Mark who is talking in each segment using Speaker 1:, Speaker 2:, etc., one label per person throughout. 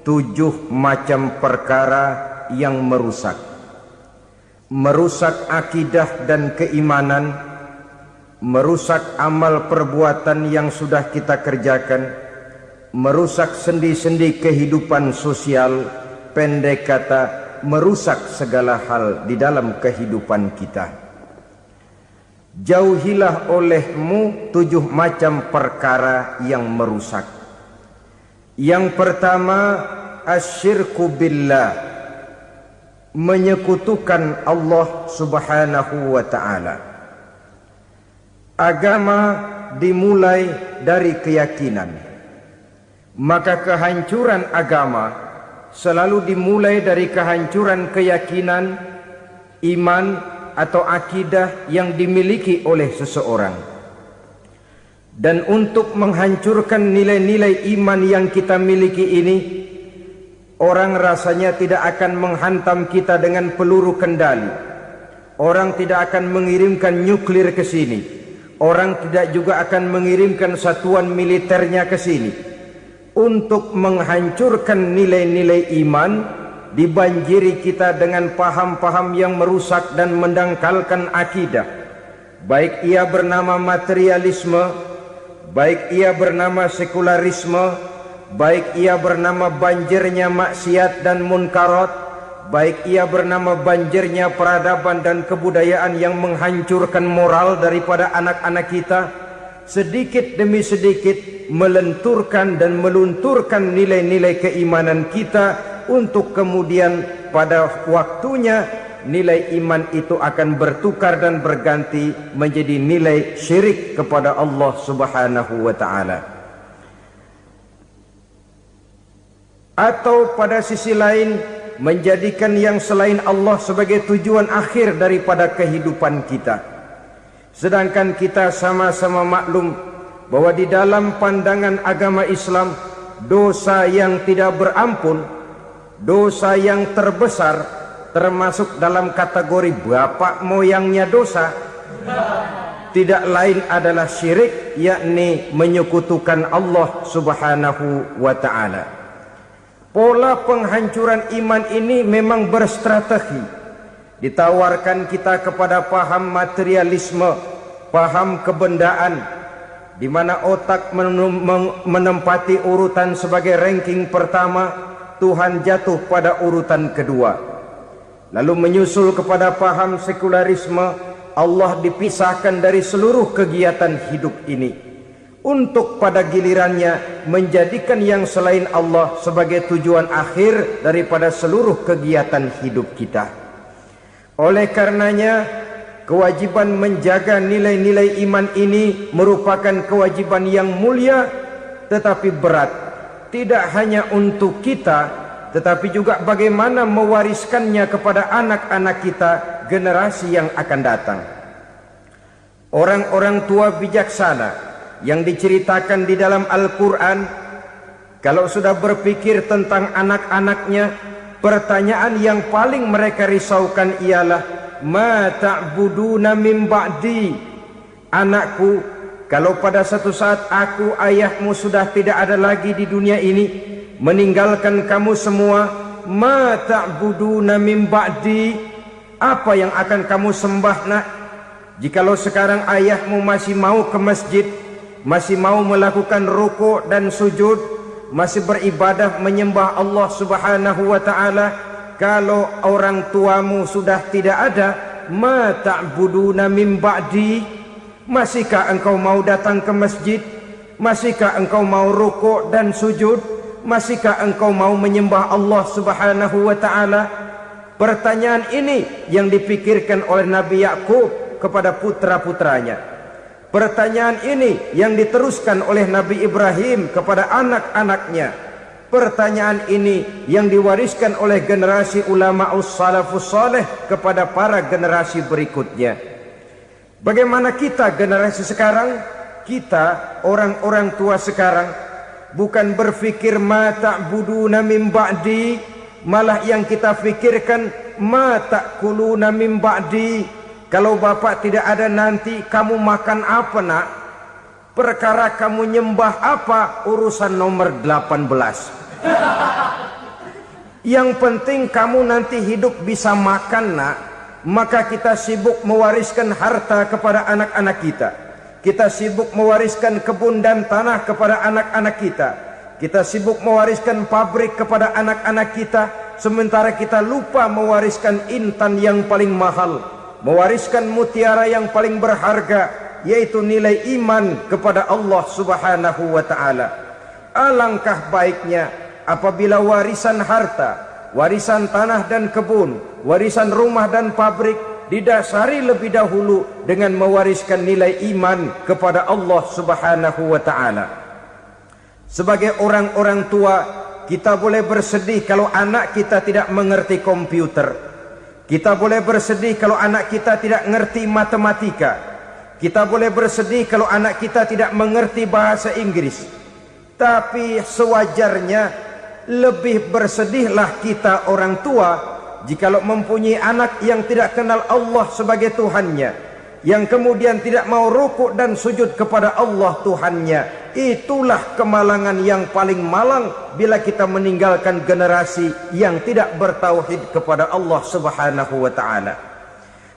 Speaker 1: 7 macam perkara yang merusak akidah dan keimanan, merusak amal perbuatan yang sudah kita kerjakan, merusak sendi-sendi kehidupan sosial, pendek kata merusak segala hal di dalam kehidupan kita. Jauhilah olehmu 7 macam perkara yang merusak. Yang pertama, asyirku billah, menyekutukan Allah subhanahu wa ta'ala. Agama dimulai dari keyakinan, maka kehancuran agama selalu dimulai dari kehancuran keyakinan, iman atau akidah yang dimiliki oleh seseorang. Dan untuk menghancurkan nilai-nilai iman yang kita miliki ini, orang rasanya tidak akan menghantam kita dengan peluru kendali. Orang tidak akan mengirimkan nuklir ke sini. Orang tidak juga akan mengirimkan satuan militernya ke sini. Untuk menghancurkan nilai-nilai iman, dibanjiri kita dengan paham-paham yang merusak dan mendangkalkan akidah. Baik ia bernama materialisme, baik ia bernama sekularisme, baik ia bernama banjirnya maksiat dan munkarat, baik ia bernama banjirnya peradaban dan kebudayaan yang menghancurkan moral daripada anak-anak kita, sedikit demi sedikit melenturkan dan melunturkan nilai-nilai keimanan kita, untuk kemudian pada waktunya nilai iman itu akan bertukar dan berganti menjadi nilai syirik kepada Allah subhanahu wa ta'ala. Atau pada sisi lain, menjadikan yang selain Allah sebagai tujuan akhir daripada kehidupan kita. Sedangkan kita sama-sama maklum bahwa di dalam pandangan agama Islam, dosa yang tidak berampun, dosa yang terbesar, termasuk dalam kategori bapak moyangnya dosa, tidak lain adalah syirik, yakni menyekutukan Allah subhanahu wa ta'ala. Pola penghancuran iman ini memang berstrategi. Ditawarkan kita kepada paham materialisme, paham kebendaan, di mana otak menempati urutan sebagai ranking pertama, Tuhan jatuh pada urutan kedua. Lalu menyusul kepada paham sekularisme, Allah dipisahkan dari seluruh kegiatan hidup ini, untuk pada gilirannya menjadikan yang selain Allah sebagai tujuan akhir daripada seluruh kegiatan hidup kita. Oleh karenanya, kewajiban menjaga nilai-nilai iman ini merupakan kewajiban yang mulia tetapi berat. Tidak hanya untuk kita, tetapi juga bagaimana mewariskannya kepada anak-anak kita, generasi yang akan datang. Orang-orang tua bijaksana yang diceritakan di dalam Al-Quran, kalau sudah berpikir tentang anak-anaknya, pertanyaan yang paling mereka risaukan ialah, ma ta'buduna min ba'di. Anakku, kalau pada satu saat aku, ayahmu sudah tidak ada lagi di dunia ini, meninggalkan kamu semua, ma ta'buduna min ba'di, apa yang akan kamu sembah nak? Jikalau sekarang ayahmu masih mau ke masjid, masih mau melakukan rukuk dan sujud, masih beribadah menyembah Allah subhanahu wa ta'ala, kalau orang tuamu sudah tidak ada, ma ta'buduna min ba'di, masihkah engkau mau datang ke masjid? Masihkah engkau mau rukuk dan sujud? Masihkah engkau mau menyembah Allah subhanahu wa ta'ala? Pertanyaan ini yang dipikirkan oleh Nabi Yakub kepada putra-putranya. Pertanyaan ini yang diteruskan oleh Nabi Ibrahim kepada anak-anaknya. Pertanyaan ini yang diwariskan oleh generasi ulama'us salafus saleh kepada para generasi berikutnya. Bagaimana kita generasi sekarang? Kita orang-orang tua sekarang bukan berfikir ma ta'buduna min ba'di, malah yang kita fikirkan ma ta'kuluna min ba'di. Kalau bapak tidak ada nanti kamu makan apa nak? Perkara kamu nyembah apa urusan nomor 18. Yang penting kamu nanti hidup bisa makan, nak. Maka kita sibuk mewariskan harta kepada anak-anak kita. Kita sibuk mewariskan kebun dan tanah kepada anak-anak kita. Kita sibuk mewariskan pabrik kepada anak-anak kita, sementara kita lupa mewariskan intan yang paling mahal, mewariskan mutiara yang paling berharga, yaitu nilai iman kepada Allah Subhanahu wa ta'ala. Alangkah baiknya apabila warisan harta, warisan tanah dan kebun, warisan rumah dan pabrik didasari lebih dahulu dengan mewariskan nilai iman kepada Allah Subhanahu wa ta'ala. Sebagai orang-orang tua, kita boleh bersedih kalau anak kita tidak mengerti komputer. Kita boleh bersedih kalau anak kita tidak mengerti matematika. Kita boleh bersedih kalau anak kita tidak mengerti bahasa Inggris. Tapi sewajarnya lebih bersedihlah kita orang tua jikalau mempunyai anak yang tidak kenal Allah sebagai Tuhannya, yang kemudian tidak mau rukuk dan sujud kepada Allah Tuhannya. Itulah kemalangan yang paling malang bila kita meninggalkan generasi yang tidak bertauhid kepada Allah Subhanahu wa ta'ala.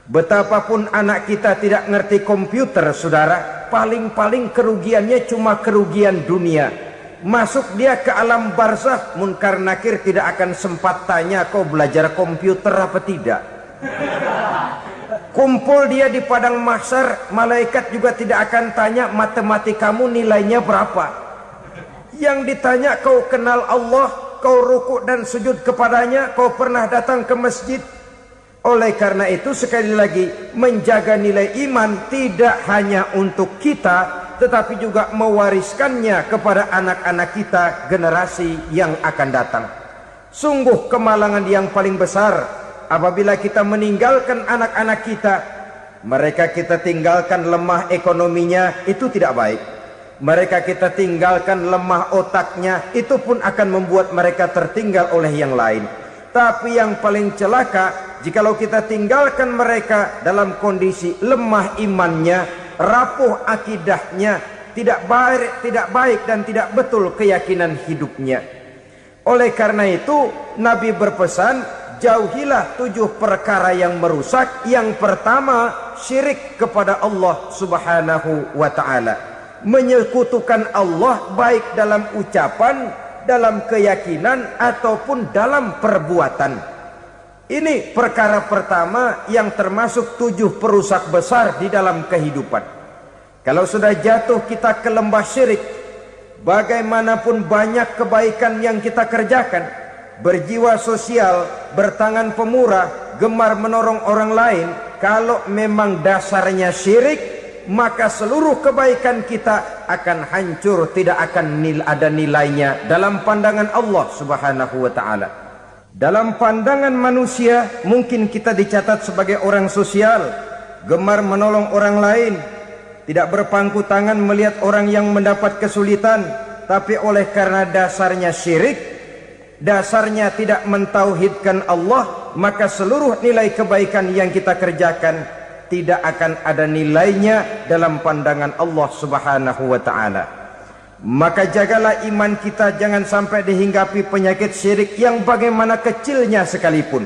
Speaker 1: Betapapun anak kita tidak ngerti komputer, saudara, paling-paling kerugiannya cuma kerugian dunia. Masuk dia ke alam barzakh, munkar nakir tidak akan sempat tanya kau belajar komputer apa tidak. Kumpul dia di padang mahsyar, malaikat juga tidak akan tanya matematikamu nilainya berapa. Yang ditanya kau kenal Allah, kau rukuk dan sujud kepadanya, kau pernah datang ke masjid. Oleh karena itu sekali lagi, menjaga nilai iman tidak hanya untuk kita, tetapi juga mewariskannya kepada anak-anak kita, generasi yang akan datang. Sungguh kemalangan yang paling besar apabila kita meninggalkan anak-anak kita. Mereka kita tinggalkan lemah ekonominya, itu tidak baik. Mereka kita tinggalkan lemah otaknya, itu pun akan membuat mereka tertinggal oleh yang lain. Tapi yang paling celaka, jikalau kita tinggalkan mereka dalam kondisi lemah imannya, rapuh akidahnya, tidak baik dan tidak betul keyakinan hidupnya. Oleh karena itu Nabi berpesan, jauhilah 7 perkara yang merusak. Yang pertama, syirik kepada Allah Subhanahu wa ta'ala. Menyekutukan Allah baik dalam ucapan, dalam keyakinan ataupun dalam perbuatan. Ini perkara pertama yang termasuk 7 perusak besar di dalam kehidupan. Kalau sudah jatuh kita ke lembah syirik, bagaimanapun banyak kebaikan yang kita kerjakan, berjiwa sosial, bertangan pemurah, gemar menolong orang lain, kalau memang dasarnya syirik, maka seluruh kebaikan kita akan hancur, tidak akan ada nilainya dalam pandangan Allah Subhanahu wa ta'ala. Dalam pandangan manusia mungkin kita dicatat sebagai orang sosial, gemar menolong orang lain, tidak berpangku tangan melihat orang yang mendapat kesulitan. Tapi oleh karena dasarnya syirik, dasarnya tidak mentauhidkan Allah, maka seluruh nilai kebaikan yang kita kerjakan tidak akan ada nilainya dalam pandangan Allah Subhanahu wa ta'ala. Maka jagalah iman kita, jangan sampai dihinggapi penyakit syirik yang bagaimana kecilnya sekalipun.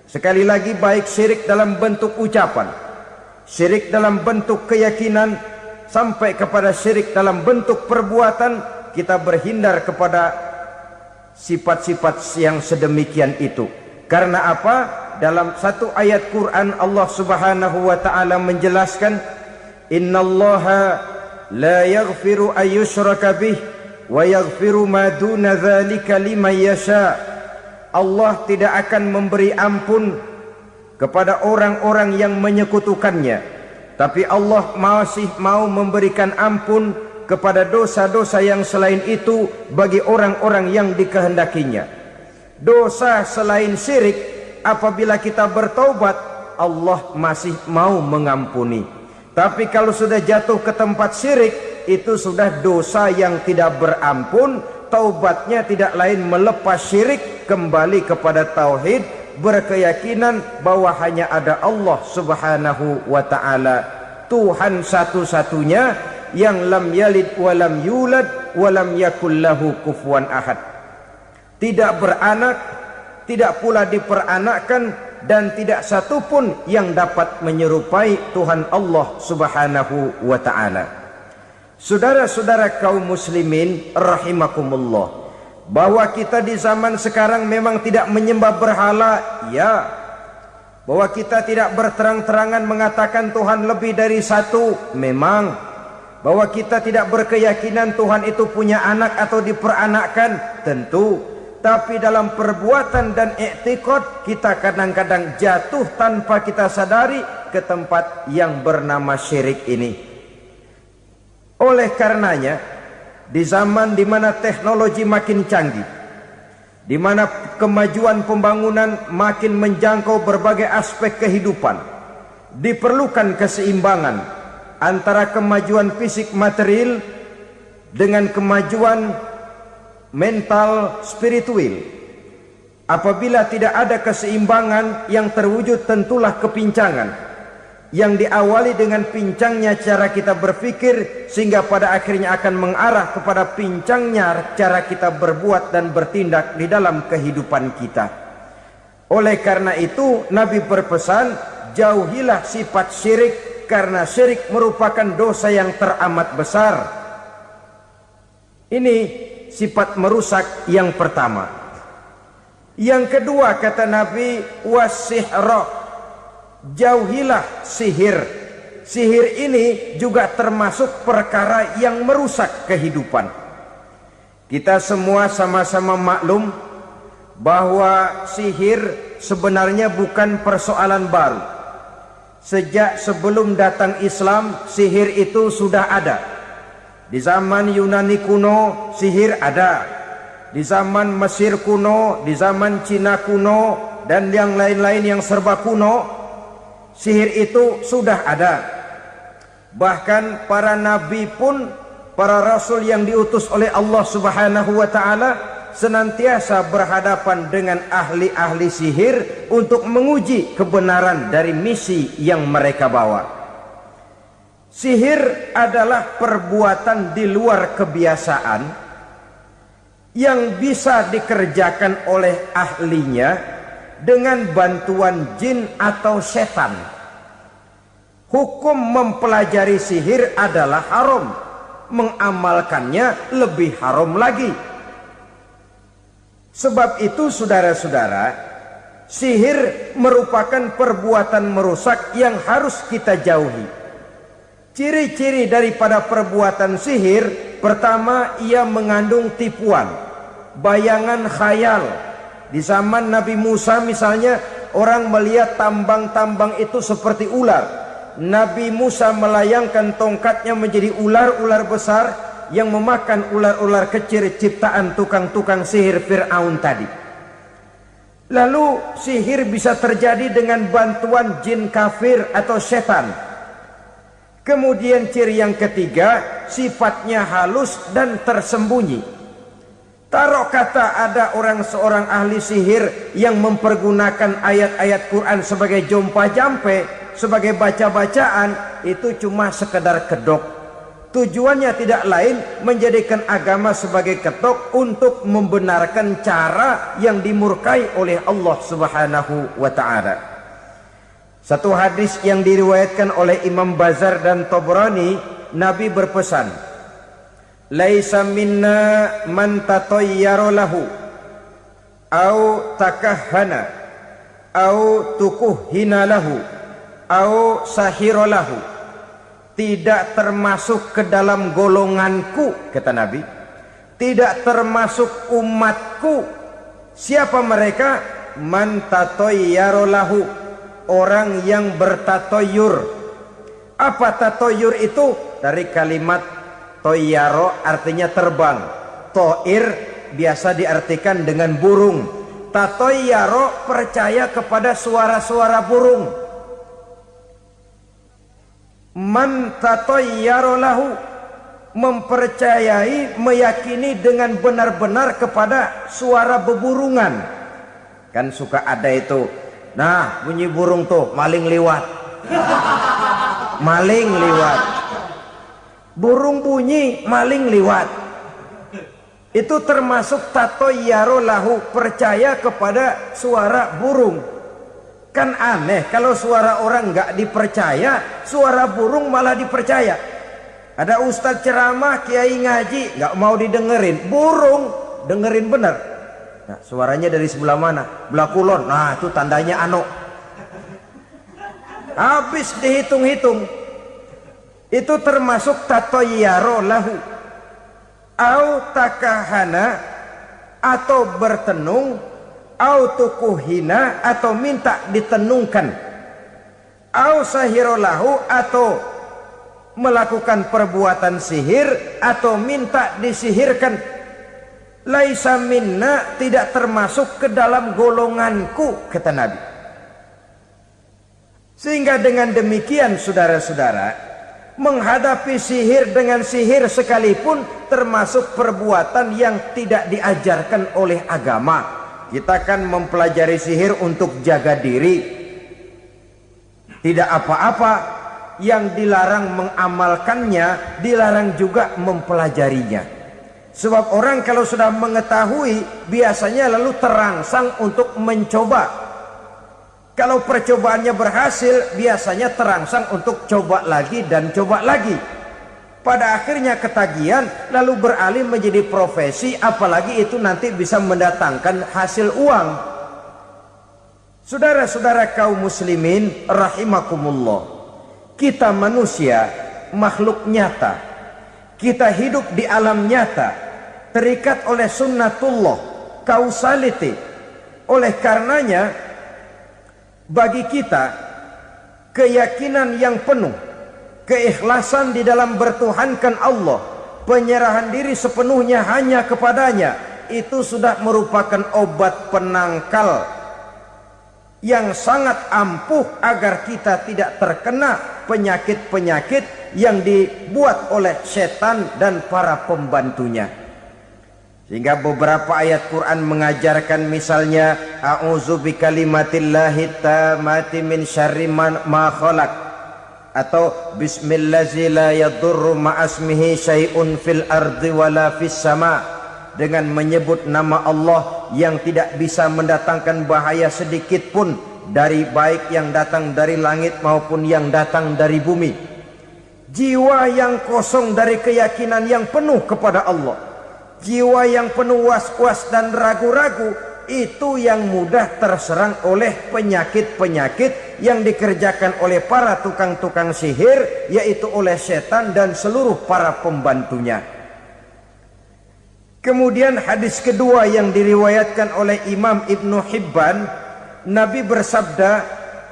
Speaker 1: Sekali lagi, baik syirik dalam bentuk ucapan, syirik dalam bentuk keyakinan, sampai kepada syirik dalam bentuk perbuatan, kita berhindar kepada sifat-sifat yang sedemikian itu. Karena apa? Dalam satu ayat Quran Allah Subhanahu wa ta'ala menjelaskan, innallaha la yaghfiru ayyushraka bih wa yaghfiru ma duna dzalika liman yasha. Allah tidak akan memberi ampun kepada orang-orang yang menyekutukannya, tapi Allah masih mau memberikan ampun kepada dosa-dosa yang selain itu bagi orang-orang yang dikehendakinya. Dosa selain syirik, apabila kita bertaubat, Allah masih mau mengampuni. Tapi kalau sudah jatuh ke tempat syirik, itu sudah dosa yang tidak berampun. Taubatnya tidak lain melepas syirik, kembali kepada tauhid, berkeyakinan bahwa hanya ada Allah Subhanahu wa ta'ala, Tuhan satu-satunya, yang lam yalid walam yulad walam yakul lahu kufuwan ahad. tidak beranak, tidak pula diperanakkan, dan tidak satupun yang dapat menyerupai Tuhan Allah Subhanahu wa ta'ala. Saudara-saudara kaum muslimin rahimakumullah, bahwa kita di zaman sekarang memang tidak menyembah berhala, ya. Bahwa kita tidak berterang-terangan mengatakan Tuhan lebih dari satu, memang. Bahwa kita tidak berkeyakinan Tuhan itu punya anak atau diperanakkan, tentu. Tapi dalam perbuatan dan i'tiqad kita kadang-kadang jatuh tanpa kita sadari ke tempat yang bernama syirik ini. Oleh karenanya, di zaman di mana teknologi makin canggih, di mana kemajuan pembangunan makin menjangkau berbagai aspek kehidupan, diperlukan keseimbangan antara kemajuan fisik material dengan kemajuan mental spiritual. Apabila tidak ada keseimbangan, yang terwujud tentulah kepincangan, yang diawali dengan pincangnya cara kita berpikir, sehingga pada akhirnya akan mengarah kepada pincangnya cara kita berbuat dan bertindak di dalam kehidupan kita. Oleh karena itu Nabi berpesan, jauhilah sifat syirik, karena syirik merupakan dosa yang teramat besar. Ini sifat merusak yang pertama. Yang kedua kata Nabi, wasihra, jauhilah sihir. Sihir ini juga termasuk perkara yang merusak kehidupan. Kita semua sama-sama maklum bahwa sihir sebenarnya bukan persoalan baru. Sejak sebelum datang Islam, sihir itu sudah ada. Di zaman Yunani kuno, sihir ada. Di zaman Mesir kuno, di zaman Cina kuno, dan yang lain-lain yang serba kuno, sihir itu sudah ada. Bahkan para nabi pun, para rasul yang diutus oleh Allah Subhanahu wa ta'ala, senantiasa berhadapan dengan ahli-ahli sihir untuk menguji kebenaran dari misi yang mereka bawa. Sihir adalah perbuatan di luar kebiasaan yang bisa dikerjakan oleh ahlinya dengan bantuan jin atau setan. Hukum mempelajari sihir adalah haram, mengamalkannya lebih haram lagi. Sebab itu saudara-saudara, sihir merupakan perbuatan merusak yang harus kita jauhi. Ciri-ciri daripada perbuatan sihir, pertama, ia mengandung tipuan, bayangan khayal. Di zaman Nabi Musa misalnya, orang melihat tambang-tambang itu seperti ular. Nabi Musa melayangkan tongkatnya menjadi ular-ular besar yang memakan ular-ular kecil ciptaan tukang-tukang sihir Fir'aun tadi. Lalu sihir bisa terjadi dengan bantuan jin kafir atau setan. Kemudian ciri yang ketiga, sifatnya halus dan tersembunyi. Taruh kata ada seorang ahli sihir yang mempergunakan ayat-ayat Quran sebagai jompa-jampe, sebagai baca-bacaan, itu cuma sekedar kedok. Tujuannya tidak lain menjadikan agama sebagai ketok untuk membenarkan cara yang dimurkai oleh Allah Subhanahu wa ta'ala. Satu hadis yang diriwayatkan oleh Imam Bazar dan Tabrani, Nabi berpesan, laisa minna man tatayyara lahu au takahhana au tukuhhina lahu au sahira lahu. Tidak termasuk ke dalam golonganku, kata Nabi. Tidak termasuk umatku. Siapa mereka? Man tatayyara lahu, orang yang bertatoyur. Apa tatoyur itu? Dari kalimat toyaro, artinya terbang. Toir biasa diartikan dengan burung. Tatoyaro percaya kepada suara-suara burung. Man tatayyara lahu, mempercayai, meyakini dengan benar-benar kepada suara beburungan. Kan suka ada itu, nah bunyi burung tuh, maling liwat. Maling liwat. Burung bunyi, maling liwat. Itu termasuk tatoyaro lahu, percaya kepada suara burung. Kan aneh kalau suara orang nggak dipercaya, suara burung malah dipercaya. Ada ustadz ceramah, kiai ngaji, nggak mau didengerin, burung dengerin bener. Nah, suaranya dari sebelah mana? Belah kulon. Nah, itu tandanya ano. Habis dihitung-hitung. Itu termasuk tatoyaro lahu. Au takahana, atau bertenung, au tukuhina, atau minta ditenungkan, au sahirolahu, atau melakukan perbuatan sihir, atau minta disihirkan. Laisa minna, tidak termasuk ke dalam golonganku, kata Nabi. Sehingga dengan demikian saudara-saudara, menghadapi sihir dengan sihir sekalipun termasuk perbuatan yang tidak diajarkan oleh agama. Kita kan mempelajari sihir untuk jaga diri, tidak apa-apa. Yang dilarang mengamalkannya, dilarang juga mempelajarinya. Sebab orang kalau sudah mengetahui, biasanya lalu terangsang untuk mencoba. Kalau percobaannya berhasil, biasanya terangsang untuk coba lagi dan coba lagi. Pada akhirnya ketagihan, lalu beralih menjadi profesi, apalagi itu nanti bisa mendatangkan hasil uang. Saudara-saudara kaum muslimin rahimakumullah, kita manusia makhluk nyata. Kita hidup di alam nyata, terikat oleh sunnatullah, causality. Oleh karenanya, bagi kita keyakinan yang penuh, keikhlasan di dalam bertuhankan Allah, penyerahan diri sepenuhnya hanya kepadanya, itu sudah merupakan obat penangkal yang sangat ampuh agar kita tidak terkena penyakit-penyakit yang dibuat oleh setan dan para pembantunya. Sehingga beberapa ayat Quran mengajarkan, misalnya a'udzu bikalimatillahi tammati min syarri ma khalaq, atau bismillazi la yadurru ma'asmihi syai'un fil ardi wala fis sama, dengan menyebut nama Allah yang tidak bisa mendatangkan bahaya sedikit pun, dari baik yang datang dari langit maupun yang datang dari bumi. Jiwa yang kosong dari keyakinan yang penuh kepada Allah, jiwa yang penuh was-was dan ragu-ragu, itu yang mudah terserang oleh penyakit-penyakit yang dikerjakan oleh para tukang-tukang sihir, yaitu oleh setan dan seluruh para pembantunya. Kemudian hadis kedua yang diriwayatkan oleh Imam Ibnu Hibban, Nabi bersabda,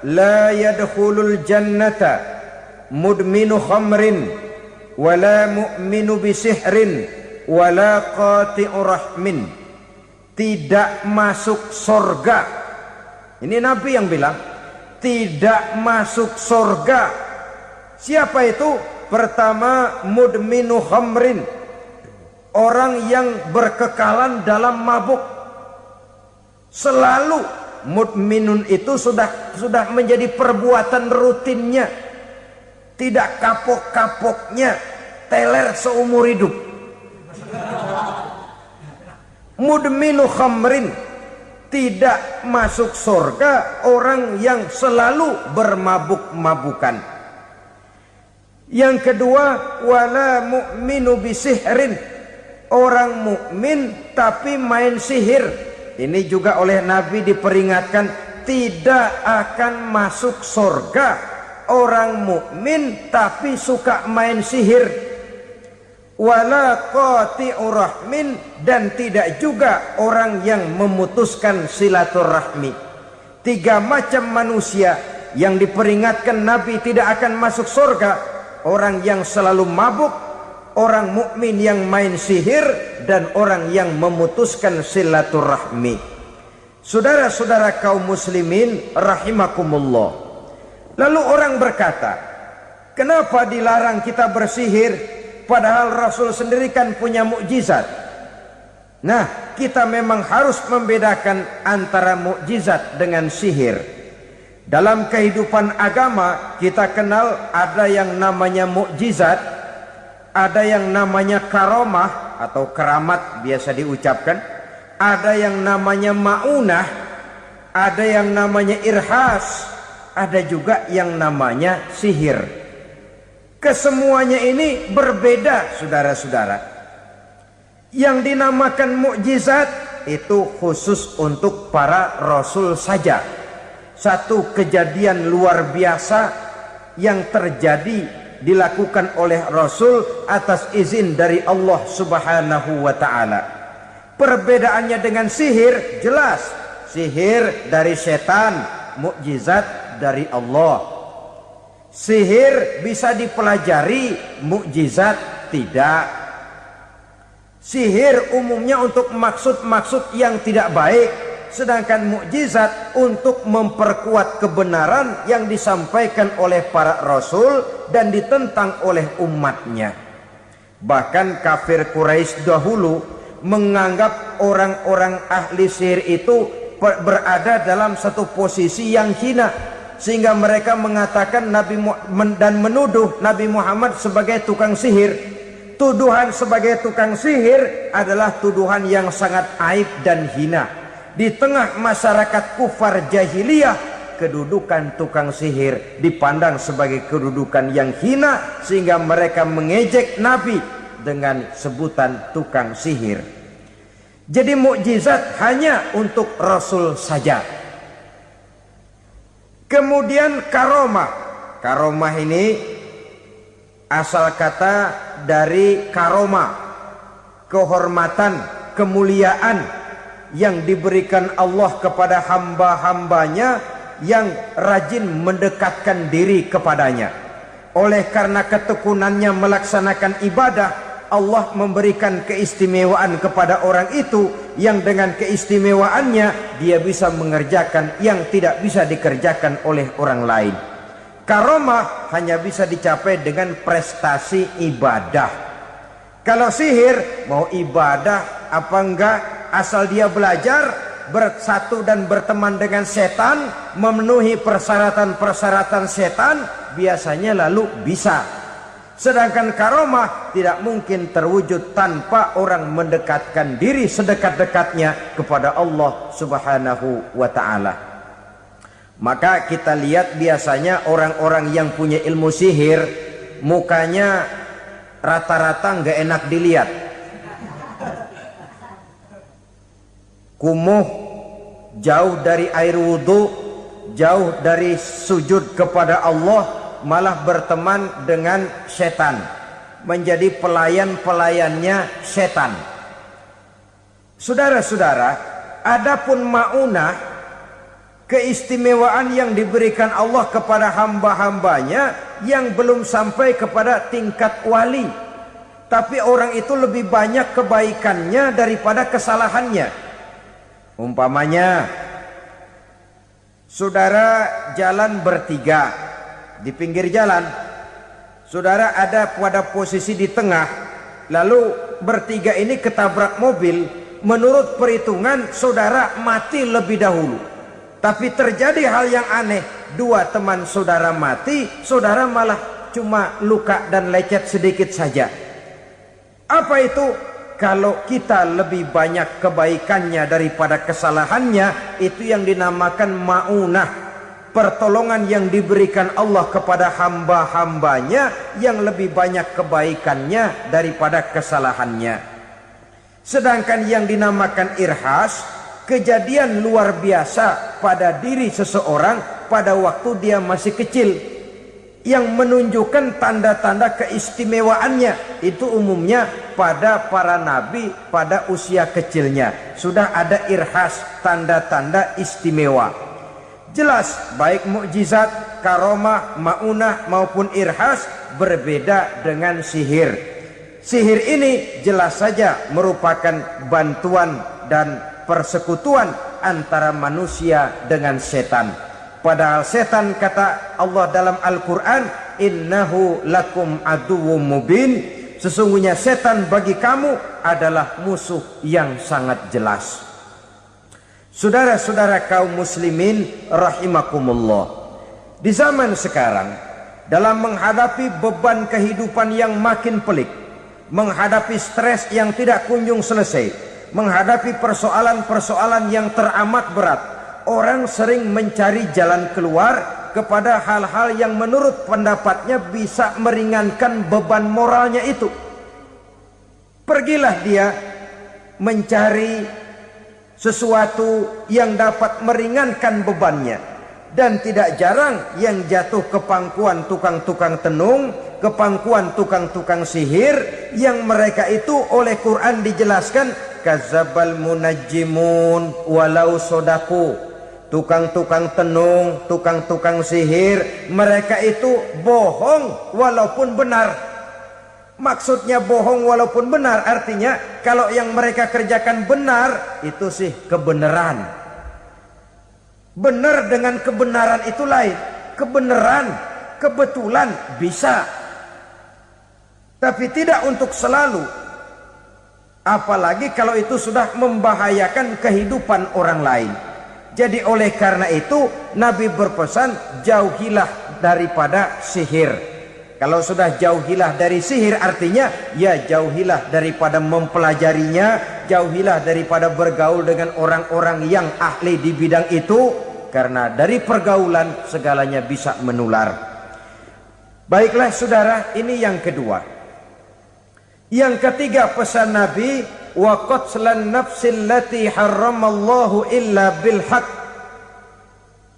Speaker 1: la yadkhulul jannata mudminu khamrin wala mu'minu bisihrin wala qati'u rahmin. Tidak masuk surga. Ini Nabi yang bilang, tidak masuk surga. Siapa itu? Pertama, mudminu khamrin, orang yang berkekalan dalam mabuk. Selalu mudminun itu sudah menjadi perbuatan rutinnya, tidak kapok-kapoknya, teler seumur hidup. Mudminu khamrin, tidak masuk surga orang yang selalu bermabuk-mabukan. Yang kedua, wala mu'minu bisihrin, orang mukmin tapi main sihir. Ini juga oleh Nabi diperingatkan, tidak akan masuk surga orang mukmin tapi suka main sihir. Wala qati'u rahmin, dan tidak juga orang yang memutuskan silaturahmi. Tiga macam manusia yang diperingatkan Nabi tidak akan masuk surga: orang yang selalu mabuk, orang mukmin yang main sihir, dan orang yang memutuskan silaturahmi. Saudara-saudara kaum muslimin rahimakumullah. Lalu orang berkata, kenapa dilarang kita bersihir? Padahal Rasul sendiri kan punya mukjizat. Nah, kita memang harus membedakan antara mukjizat dengan sihir. Dalam kehidupan agama kita kenal ada yang namanya mukjizat, Ada yang namanya karomah atau keramat biasa diucapkan. Ada yang namanya maunah. Ada yang namanya irhas. Ada juga yang namanya sihir. Kesemuanya ini berbeda, saudara-saudara. Yang dinamakan mukjizat itu khusus untuk para rasul saja. Satu kejadian luar biasa yang terjadi dilakukan oleh Rasul atas izin dari Allah Subhanahu wa ta'ala. Perbedaannya dengan sihir jelas. Sihir dari setan, mukjizat dari Allah. Sihir bisa dipelajari, mukjizat tidak. Sihir umumnya untuk maksud-maksud yang tidak baik, sedangkan mukjizat untuk memperkuat kebenaran yang disampaikan oleh para rasul dan ditentang oleh umatnya. Bahkan kafir Quraisy dahulu menganggap orang-orang ahli sihir itu berada dalam satu posisi yang hina, sehingga mereka mengatakan dan menuduh Nabi Muhammad sebagai tukang sihir. Tuduhan sebagai tukang sihir adalah tuduhan yang sangat aib dan hina. Di tengah masyarakat kufar jahiliyah, kedudukan tukang sihir dipandang sebagai kedudukan yang hina, sehingga mereka mengejek Nabi dengan sebutan tukang sihir. Jadi mukjizat hanya untuk Rasul saja. Kemudian karomah. Karomah ini asal kata dari karoma, kehormatan, kemuliaan yang diberikan Allah kepada hamba-hambanya yang rajin mendekatkan diri kepadanya. Oleh karena ketekunannya melaksanakan ibadah, Allah memberikan keistimewaan kepada orang itu, yang dengan keistimewaannya dia bisa mengerjakan yang tidak bisa dikerjakan oleh orang lain. Karomah hanya bisa dicapai dengan prestasi ibadah. Kalau sihir mau ibadah apa enggak, asal dia belajar, bersatu dan berteman dengan setan, memenuhi persyaratan-persyaratan setan, biasanya lalu bisa. Sedangkan karomah tidak mungkin terwujud tanpa orang mendekatkan diri sedekat-dekatnya kepada Allah Subhanahu wa ta'ala. Maka kita lihat biasanya orang-orang yang punya ilmu sihir, mukanya rata-rata nggak enak dilihat. Kumuh, jauh dari air wudhu, jauh dari sujud kepada Allah, malah berteman dengan setan, menjadi pelayan-pelayannya setan. Saudara-saudara, adapun maunah, keistimewaan yang diberikan Allah kepada hamba-hambanya yang belum sampai kepada tingkat wali, tapi orang itu lebih banyak kebaikannya daripada kesalahannya. Umpamanya, saudara jalan bertiga di pinggir jalan, saudara ada pada posisi di tengah, lalu bertiga ini ketabrak mobil. Menurut perhitungan saudara mati lebih dahulu, tapi terjadi hal yang aneh, dua teman saudara mati, saudara malah cuma luka dan lecet sedikit saja. Apa itu? Kalau kita lebih banyak kebaikannya daripada kesalahannya, itu yang dinamakan maunah, pertolongan yang diberikan Allah kepada hamba-hambanya yang lebih banyak kebaikannya daripada kesalahannya. Sedangkan yang dinamakan irhas, kejadian luar biasa pada diri seseorang pada waktu dia masih kecil, yang menunjukkan tanda-tanda keistimewaannya. Itu umumnya pada para nabi pada usia kecilnya sudah ada irhas, tanda-tanda istimewa. Jelas baik mukjizat, karomah, maunah maupun irhas berbeda dengan sihir. Sihir ini jelas saja merupakan bantuan dan persekutuan antara manusia dengan setan. Padahal setan, kata Allah dalam Al-Quran, innahu lakum aduwwum mubin, sesungguhnya setan bagi kamu adalah musuh yang sangat jelas. Saudara-saudara kaum muslimin rahimakumullah, di zaman sekarang dalam menghadapi beban kehidupan yang makin pelik, menghadapi stres yang tidak kunjung selesai, menghadapi persoalan-persoalan yang teramat berat, orang sering mencari jalan keluar kepada hal-hal yang menurut pendapatnya bisa meringankan beban moralnya itu. Pergilah dia mencari sesuatu yang dapat meringankan bebannya. Dan tidak jarang yang jatuh ke pangkuan tukang-tukang tenung, ke pangkuan tukang-tukang sihir, yang mereka itu oleh Quran dijelaskan kadzabal munajjimun walau sodaku. Tukang-tukang tenung, tukang-tukang sihir, mereka itu bohong walaupun benar. Maksudnya bohong walaupun benar artinya kalau yang mereka kerjakan benar itu sih kebenaran. Benar dengan kebenaran itu lain. Kebenaran, kebetulan bisa, tapi tidak untuk selalu. Apalagi kalau itu sudah membahayakan kehidupan orang lain. Jadi oleh karena itu Nabi berpesan jauhilah daripada sihir. Kalau sudah jauhilah dari sihir artinya ya jauhilah daripada mempelajarinya, jauhilah daripada bergaul dengan orang-orang yang ahli di bidang itu, karena dari pergaulan segalanya bisa menular. Baiklah saudara, ini yang kedua. Yang ketiga pesan Nabi, wa qatlan nafsil lati harramallahu illa bil haq.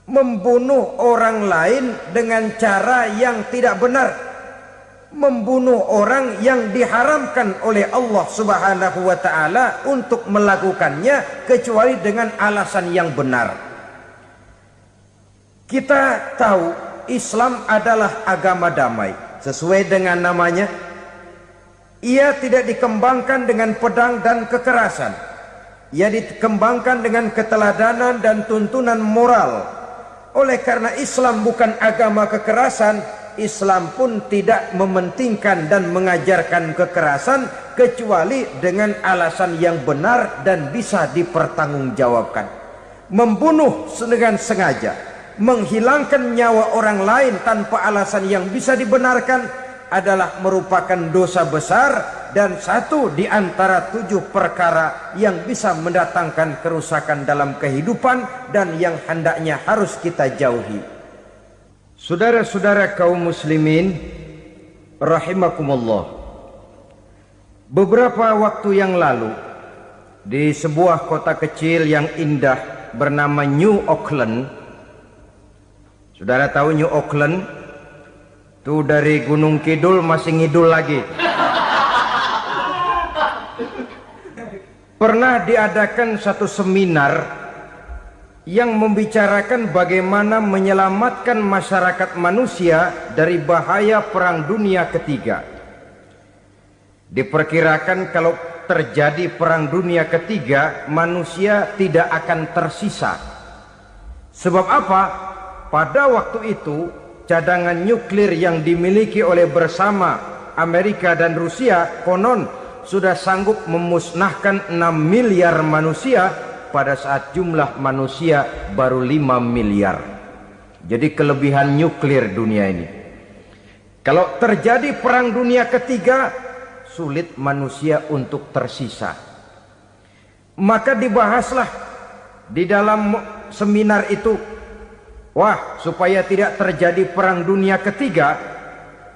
Speaker 1: Membunuh orang lain dengan cara yang tidak benar. Membunuh orang yang diharamkan oleh Allah Subhanahu wa taala untuk melakukannya kecuali dengan alasan yang benar. Kita tahu Islam adalah agama damai. Sesuai dengan namanya, ia tidak dikembangkan dengan pedang dan kekerasan. Ia dikembangkan dengan keteladanan dan tuntunan moral. Oleh karena Islam bukan agama kekerasan, Islam pun tidak mementingkan dan mengajarkan kekerasan kecuali dengan alasan yang benar dan bisa dipertanggungjawabkan. Membunuh dengan sengaja, menghilangkan nyawa orang lain tanpa alasan yang bisa dibenarkan adalah merupakan dosa besar dan satu di antara 7 perkara yang bisa mendatangkan kerusakan dalam kehidupan dan yang hendaknya harus kita jauhi. Saudara-saudara kaum muslimin rahimakumullah, beberapa waktu yang lalu di sebuah kota kecil yang indah bernama New Auckland. Saudara tahu New Auckland? Itu dari Gunung Kidul masih ngidul lagi. Pernah diadakan satu seminar yang membicarakan bagaimana menyelamatkan masyarakat manusia dari bahaya Perang Dunia Ketiga. Diperkirakan kalau terjadi Perang Dunia Ketiga, manusia tidak akan tersisa. Sebab apa? Pada waktu itu cadangan nuklir yang dimiliki oleh bersama Amerika dan Rusia konon sudah sanggup memusnahkan 6 miliar manusia pada saat jumlah manusia baru 5 miliar. Jadi kelebihan nuklir dunia ini. Kalau terjadi Perang Dunia Ketiga, sulit manusia untuk tersisa. Maka dibahaslah di dalam seminar itu, wah, supaya tidak terjadi Perang Dunia Ketiga,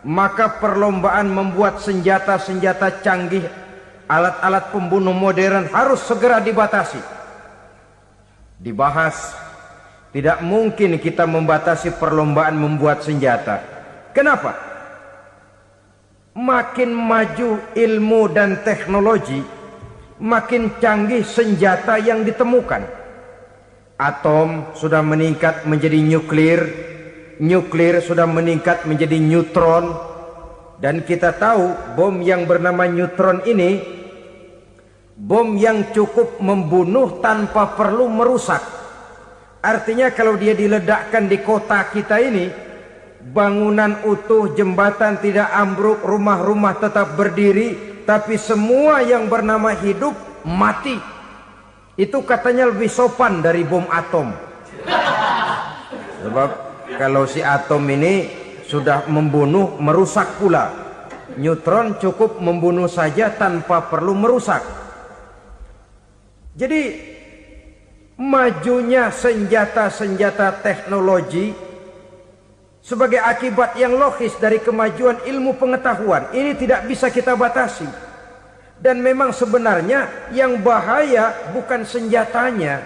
Speaker 1: maka perlombaan membuat senjata-senjata canggih, alat-alat pembunuh modern harus segera dibatasi. Dibahas, tidak mungkin kita membatasi perlombaan membuat senjata. Kenapa? Makin maju ilmu dan teknologi, makin canggih senjata yang ditemukan. Atom sudah meningkat menjadi nuklir, nuklir sudah meningkat menjadi neutron, dan kita tahu bom yang bernama neutron ini bom yang cukup membunuh tanpa perlu merusak. Artinya kalau dia diledakkan di kota kita ini, bangunan utuh, jembatan tidak ambruk, rumah-rumah tetap berdiri, tapi semua yang bernama hidup mati. Itu katanya lebih sopan dari bom atom. Sebab kalau si atom ini sudah membunuh, merusak pula. Neutron cukup membunuh saja tanpa perlu merusak. Jadi majunya senjata-senjata teknologi sebagai akibat yang logis dari kemajuan ilmu pengetahuan ini tidak bisa kita batasi. Dan memang sebenarnya yang bahaya bukan senjatanya,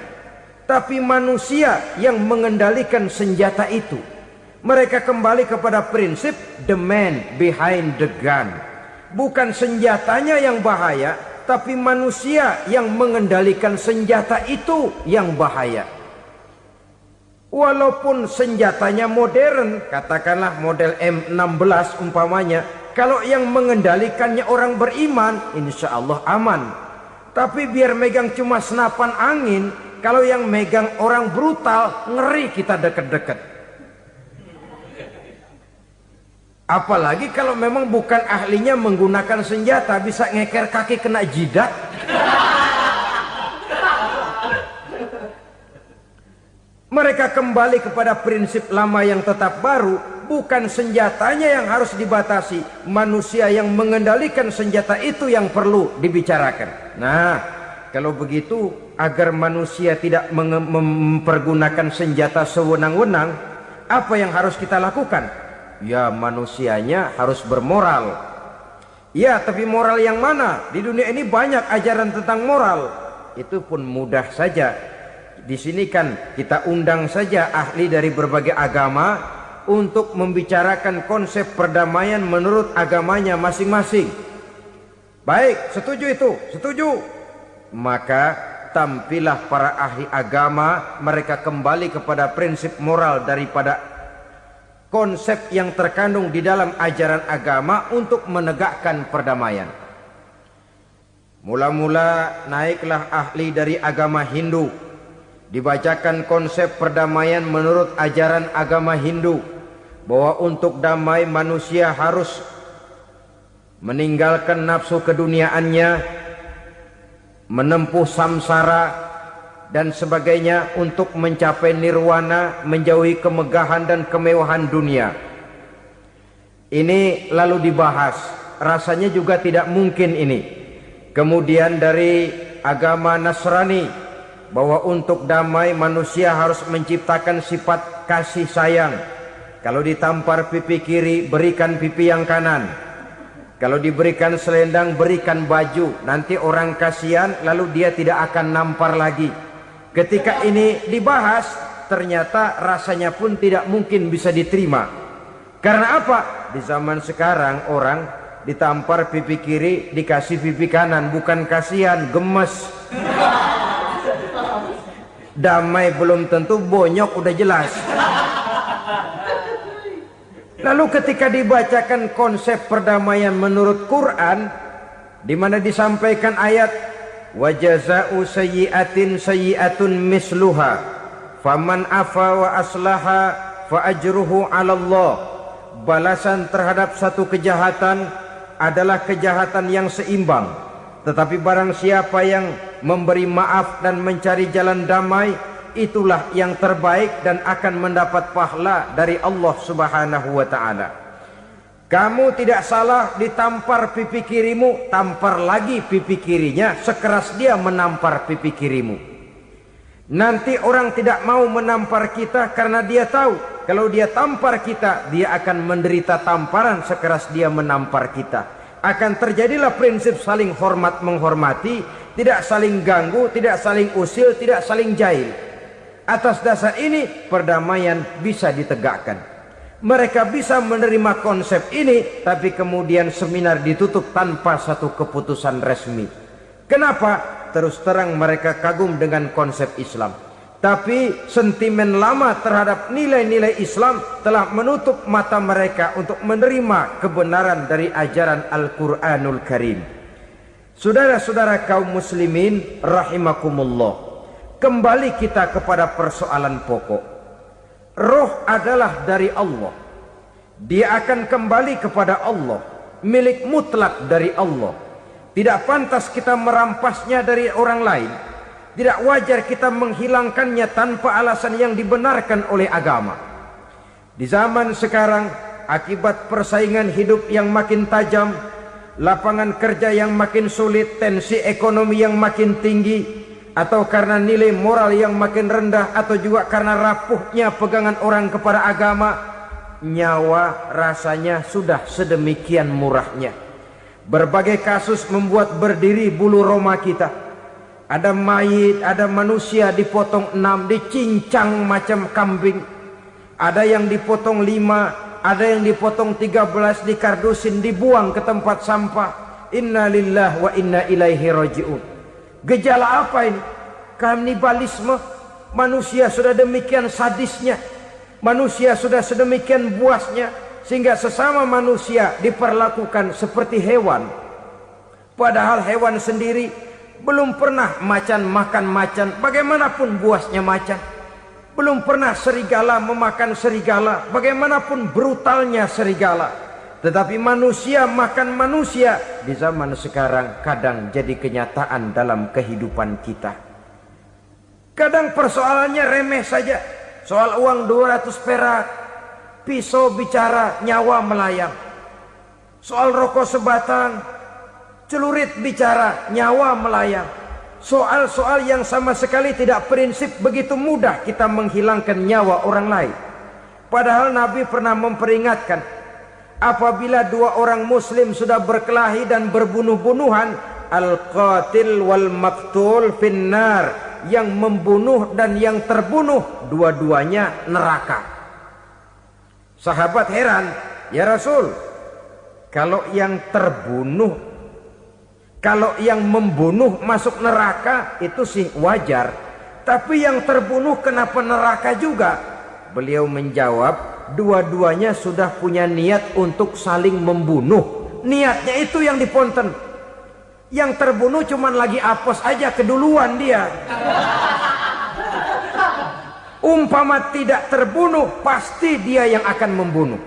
Speaker 1: tapi manusia yang mengendalikan senjata itu. Mereka kembali kepada prinsip the man behind the gun. Bukan senjatanya yang bahaya, tapi manusia yang mengendalikan senjata itu yang bahaya. Walaupun senjatanya modern, katakanlah model M16 umpamanya, kalau yang mengendalikannya orang beriman, insya Allah aman. Tapi biar megang cuma senapan angin, kalau yang megang orang brutal, ngeri kita deket-deket. Apalagi kalau memang bukan ahlinya menggunakan senjata, bisa ngeker kaki kena jidat. Mereka kembali kepada prinsip lama yang tetap baru. Bukan senjatanya yang harus dibatasi, manusia yang mengendalikan senjata itu yang perlu dibicarakan. Nah, kalau begitu, agar manusia tidak mempergunakan senjata sewenang-wenang, apa yang harus kita lakukan? Ya, manusianya harus bermoral. Ya, tapi moral yang mana? Di dunia ini banyak ajaran tentang moral. Itu pun mudah saja. Di sini kan kita undang saja ahli dari berbagai agama untuk membicarakan konsep perdamaian menurut agamanya masing-masing. Baik, setuju itu, setuju. Maka tampillah para ahli agama, mereka kembali kepada prinsip moral daripada konsep yang terkandung di dalam ajaran agama untuk menegakkan perdamaian. Mula-mula naiklah ahli dari agama Hindu, dibacakan konsep perdamaian menurut ajaran agama Hindu, bahwa untuk damai manusia harus meninggalkan nafsu keduniaannya, menempuh samsara dan sebagainya untuk mencapai nirwana, menjauhi kemegahan dan kemewahan dunia. Ini lalu dibahas, rasanya juga tidak mungkin ini. Kemudian dari agama Nasrani, bahwa untuk damai manusia harus menciptakan sifat kasih sayang. Kalau ditampar pipi kiri, berikan pipi yang kanan. Kalau diberikan selendang, berikan baju. Nanti orang kasihan, lalu dia tidak akan nampar lagi. Ketika ini dibahas, ternyata rasanya pun tidak mungkin bisa diterima. Karena apa? Di zaman sekarang orang ditampar pipi kiri, dikasih pipi kanan. Bukan kasihan, gemes. Damai belum tentu, bonyok udah jelas. Lalu ketika dibacakan konsep perdamaian menurut Quran, di mana disampaikan ayat wa jazaa'u sayyi'atin sayyi'atun misluha faman afa wa aslaha fa ajruhu 'ala Allah. Balasan terhadap satu kejahatan adalah kejahatan yang seimbang. Tetapi barang siapa yang memberi maaf dan mencari jalan damai, itulah yang terbaik dan akan mendapat pahala dari Allah Subhanahu wa ta'ala. Kamu tidak salah ditampar pipi kirimu, tampar lagi pipi kirinya sekeras dia menampar pipi kirimu. Nanti orang tidak mau menampar kita karena dia tahu kalau dia tampar kita, dia akan menderita tamparan sekeras dia menampar kita. Akan terjadilah prinsip saling hormat menghormati, tidak saling ganggu, tidak saling usil, tidak saling jahil. Atas dasar ini perdamaian bisa ditegakkan. Mereka bisa menerima konsep ini, tapi kemudian seminar ditutup tanpa satu keputusan resmi. Kenapa? Terus terang mereka kagum dengan konsep Islam, tapi sentimen lama terhadap nilai-nilai Islam telah menutup mata mereka untuk menerima kebenaran dari ajaran Al-Quranul Karim. Saudara-saudara kaum muslimin rahimakumullah, kembali kita kepada persoalan pokok. Roh adalah dari Allah. Dia akan kembali kepada Allah, milik mutlak dari Allah. Tidak pantas kita merampasnya dari orang lain. Tidak wajar kita menghilangkannya tanpa alasan yang dibenarkan oleh agama. Di zaman sekarang akibat persaingan hidup yang makin tajam, lapangan kerja yang makin sulit, tensi ekonomi yang makin tinggi, atau karena nilai moral yang makin rendah, atau juga karena rapuhnya pegangan orang kepada agama, nyawa rasanya sudah sedemikian murahnya. Berbagai kasus membuat berdiri bulu roma kita. Ada mayit, ada manusia dipotong 6, dicincang macam kambing. Ada yang dipotong 5, ada yang dipotong 13, dikardusin, dibuang ke tempat sampah. Inna lillahi wa inna ilaihi raji'un. Gejala apa ini? Kanibalisme. Manusia sudah demikian sadisnya, manusia sudah sedemikian buasnya, sehingga sesama manusia diperlakukan seperti hewan. Padahal hewan sendiri belum pernah macan makan macan, bagaimanapun buasnya macan. Belum pernah serigala memakan serigala, bagaimanapun brutalnya serigala. Tetapi manusia makan manusia di zaman sekarang kadang jadi kenyataan dalam kehidupan kita. Kadang persoalannya remeh saja. Soal uang 200 perak, pisau bicara, nyawa melayang. Soal rokok sebatang, celurit bicara, nyawa melayang. Soal-soal yang sama sekali tidak prinsip, begitu mudah kita menghilangkan nyawa orang lain. Padahal Nabi pernah memperingatkan, apabila dua orang muslim sudah berkelahi dan berbunuh-bunuhan, al-qatil wal maktul finnar, yang membunuh dan yang terbunuh dua-duanya neraka. Sahabat heran, ya Rasul, kalau yang terbunuh, kalau yang membunuh masuk neraka itu sih wajar, tapi yang terbunuh kenapa neraka juga? Beliau menjawab, dua-duanya sudah punya niat untuk saling membunuh. Niatnya itu yang diponten. Yang terbunuh cuman lagi apes aja, keduluan dia. Umpama tidak terbunuh, pasti dia yang akan membunuh.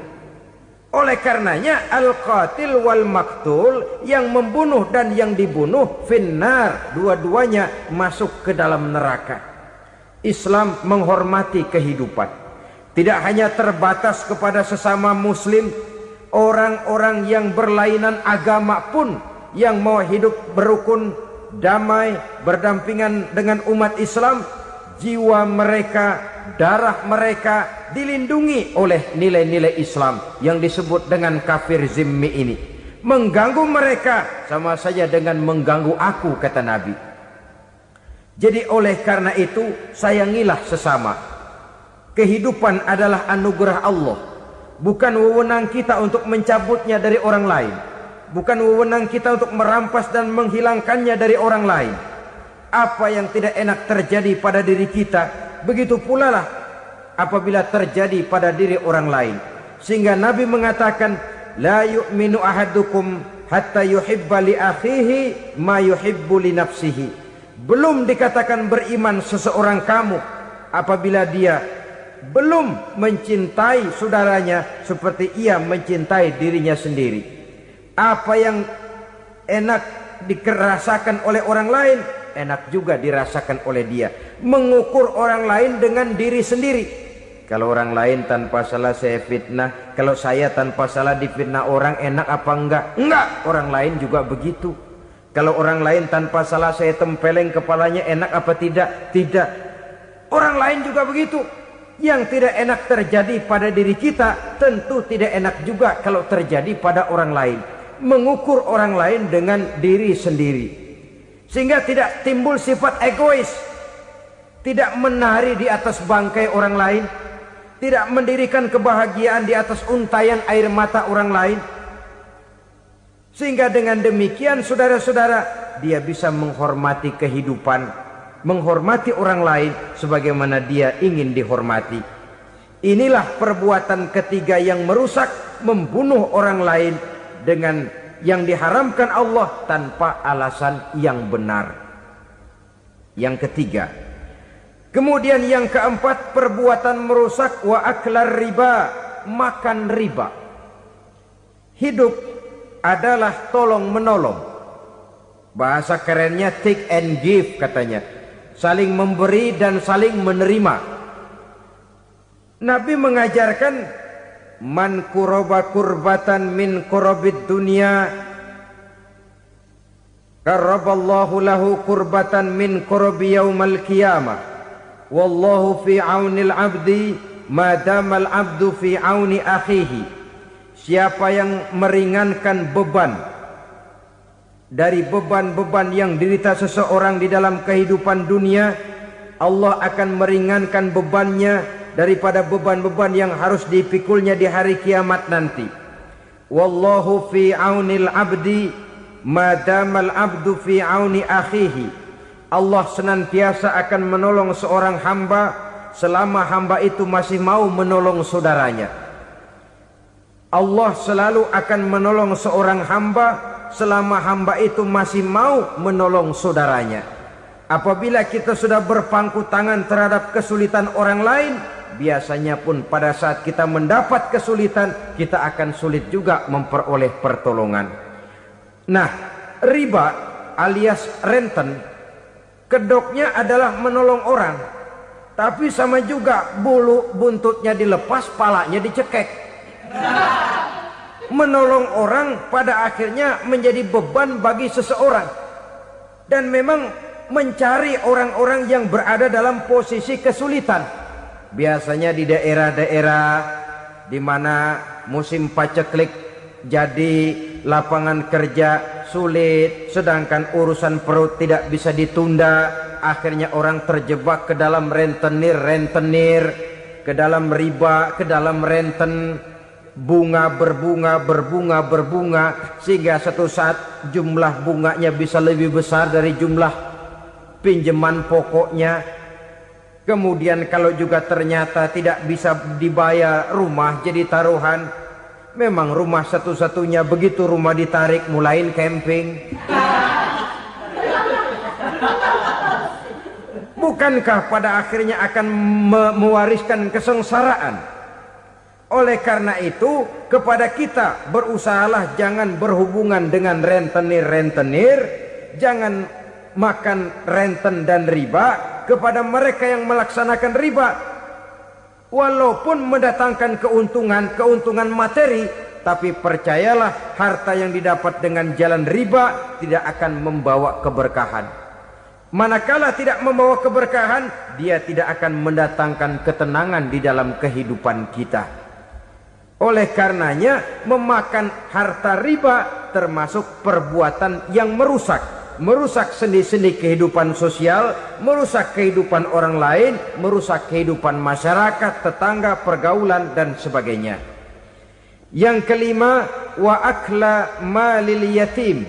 Speaker 1: Oleh karenanya al-qatil wal maktul, yang membunuh dan yang dibunuh finnar, dua-duanya masuk ke dalam neraka. Islam menghormati kehidupan. Tidak hanya terbatas kepada sesama muslim, orang-orang yang berlainan agama pun yang mau hidup berukun, damai, berdampingan dengan umat Islam, jiwa mereka, darah mereka dilindungi oleh nilai-nilai Islam yang disebut dengan kafir zimmi ini. Mengganggu mereka sama saja dengan mengganggu aku, kata Nabi. Jadi oleh karena itu, sayangilah sesama. Kehidupan adalah anugerah Allah, bukan wewenang kita untuk mencabutnya dari orang lain, bukan wewenang kita untuk merampas dan menghilangkannya dari orang lain. Apa yang tidak enak terjadi pada diri kita, begitu pula lah apabila terjadi pada diri orang lain. Sehingga Nabi mengatakan, la yu'minu ahadukum hatta yuhibba li akhihi ma yuhibbu li nafsihi. Belum dikatakan beriman seseorang kamu apabila dia belum mencintai saudaranya seperti ia mencintai dirinya sendiri. Apa yang enak dirasakan oleh orang lain, enak juga dirasakan oleh dia. Mengukur orang lain dengan diri sendiri. Kalau orang lain tanpa salah saya fitnah, kalau saya tanpa salah difitnah orang, enak apa enggak? Enggak, orang lain juga begitu. Kalau orang lain tanpa salah saya tempeleng kepalanya, enak apa tidak? Tidak. Orang lain juga begitu. Yang tidak enak terjadi pada diri kita, tentu tidak enak juga kalau terjadi pada orang lain. Mengukur orang lain dengan diri sendiri, sehingga tidak timbul sifat egois, tidak menari di atas bangkai orang lain, tidak mendirikan kebahagiaan di atas untayan air mata orang lain. Sehingga dengan demikian, saudara-saudara, dia bisa menghormati kehidupan, menghormati orang lain sebagaimana dia ingin dihormati. Inilah perbuatan ketiga yang merusak, membunuh orang lain dengan yang diharamkan Allah tanpa alasan yang benar. Yang ketiga. Kemudian yang keempat, perbuatan merusak wa aklar riba, makan riba. Hidup adalah tolong menolong. Bahasa kerennya take and give katanya. Saling memberi dan saling menerima. Nabi mengajarkan man kuraba kurbatan min kurabid dunya karaballahu lahu kurbatan min kurabi yaumal qiyamah. Wallahu fi aunil abdi madamal abdu fi auni akhihi. Siapa yang meringankan beban dari beban-beban yang dirita seseorang di dalam kehidupan dunia, Allah akan meringankan bebannya daripada beban-beban yang harus dipikulnya di hari kiamat nanti. Wallahu fi aunil abdi madamal abdu fi auni akhihi. Allah senantiasa akan menolong seorang hamba selama hamba itu masih mau menolong saudaranya. Allah selalu akan menolong seorang hamba selama hamba itu masih mau menolong saudaranya. Apabila kita sudah berpangku tangan terhadap kesulitan orang lain, biasanya pun pada saat kita mendapat kesulitan, kita akan sulit juga memperoleh pertolongan. Nah, riba alias renten, kedoknya adalah menolong orang, tapi sama juga bulu buntutnya dilepas, palanya dicekek. Menolong orang pada akhirnya menjadi beban bagi seseorang, dan memang mencari orang-orang yang berada dalam posisi kesulitan. Biasanya di daerah-daerah di mana musim paceklik, jadi lapangan kerja sulit, sedangkan urusan perut tidak bisa ditunda. Akhirnya orang terjebak ke dalam rentenir, ke dalam riba, ke dalam renten. Bunga berbunga, sehingga satu saat jumlah bunganya bisa lebih besar dari jumlah pinjaman pokoknya. Kemudian kalau juga ternyata tidak bisa dibayar, rumah jadi taruhan. Memang rumah satu-satunya, begitu rumah ditarik mulain camping. Bukankah pada akhirnya akan mewariskan kesengsaraan? Oleh karena itu, kepada kita berusahalah jangan berhubungan dengan rentenir, jangan makan renten dan riba. Kepada mereka yang melaksanakan riba, walaupun mendatangkan keuntungan materi, tapi percayalah harta yang didapat dengan jalan riba tidak akan membawa keberkahan. Manakala tidak membawa keberkahan, dia tidak akan mendatangkan ketenangan di dalam kehidupan kita. Oleh karenanya, memakan harta riba termasuk perbuatan yang merusak sendi-sendi kehidupan sosial, merusak kehidupan orang lain, merusak kehidupan masyarakat, tetangga, pergaulan dan sebagainya. Yang kelima, wa akla malil yatim,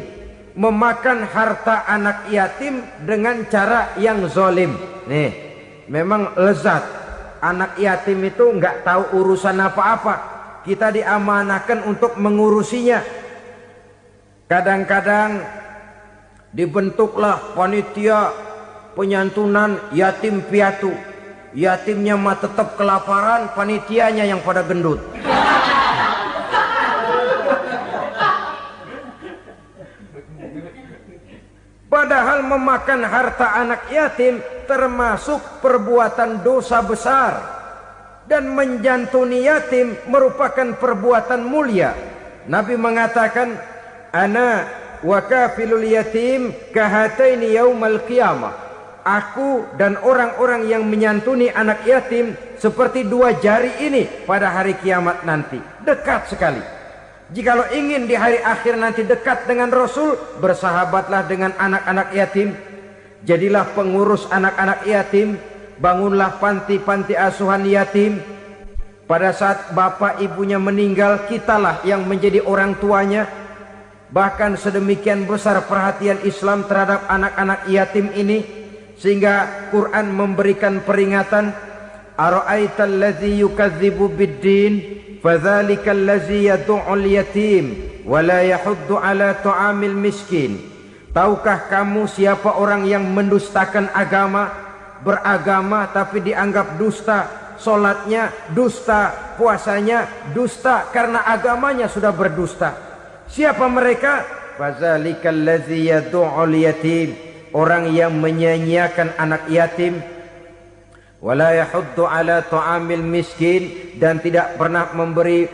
Speaker 1: memakan harta anak yatim dengan cara yang zalim. Nih, memang lezat. Anak yatim itu nggak tahu urusan apa-apa. Kita diamanahkan untuk mengurusinya. Kadang-kadang dibentuklah panitia penyantunan yatim piatu. Yatimnya mah tetap kelaparan, panitianya yang pada gendut. Padahal memakan harta anak yatim termasuk perbuatan dosa besar. Dan menjantuni yatim merupakan perbuatan mulia. Nabi mengatakan, ana wa kafilul yatim kahataini yaumal qiyamah. Aku dan orang-orang yang menyantuni anak yatim seperti dua jari ini pada hari kiamat nanti. Dekat sekali. Jikalau ingin di hari akhir nanti dekat dengan Rasul, bersahabatlah dengan anak-anak yatim. Jadilah pengurus anak-anak yatim. Bangunlah panti-panti asuhan yatim. Pada saat bapak ibunya meninggal, kitalah yang menjadi orang tuanya. Bahkan sedemikian besar perhatian Islam terhadap anak-anak yatim ini, sehingga Quran memberikan peringatan, ara'aital ladzi yukadzibu biddin fadzalikal ladzi yad'ul yatim wa la yahuddu ala ta'amil miskin. Tahukah kamu siapa orang yang mendustakan agama? Beragama tapi dianggap dusta, solatnya dusta, puasanya dusta karena agamanya sudah berdusta. Siapa mereka? Fazalikal ladzi yad'ul yatim, orang yang menyia-nyiakan anak yatim. Wala yahuddu ala ta'amil miskin, dan tidak pernah memberi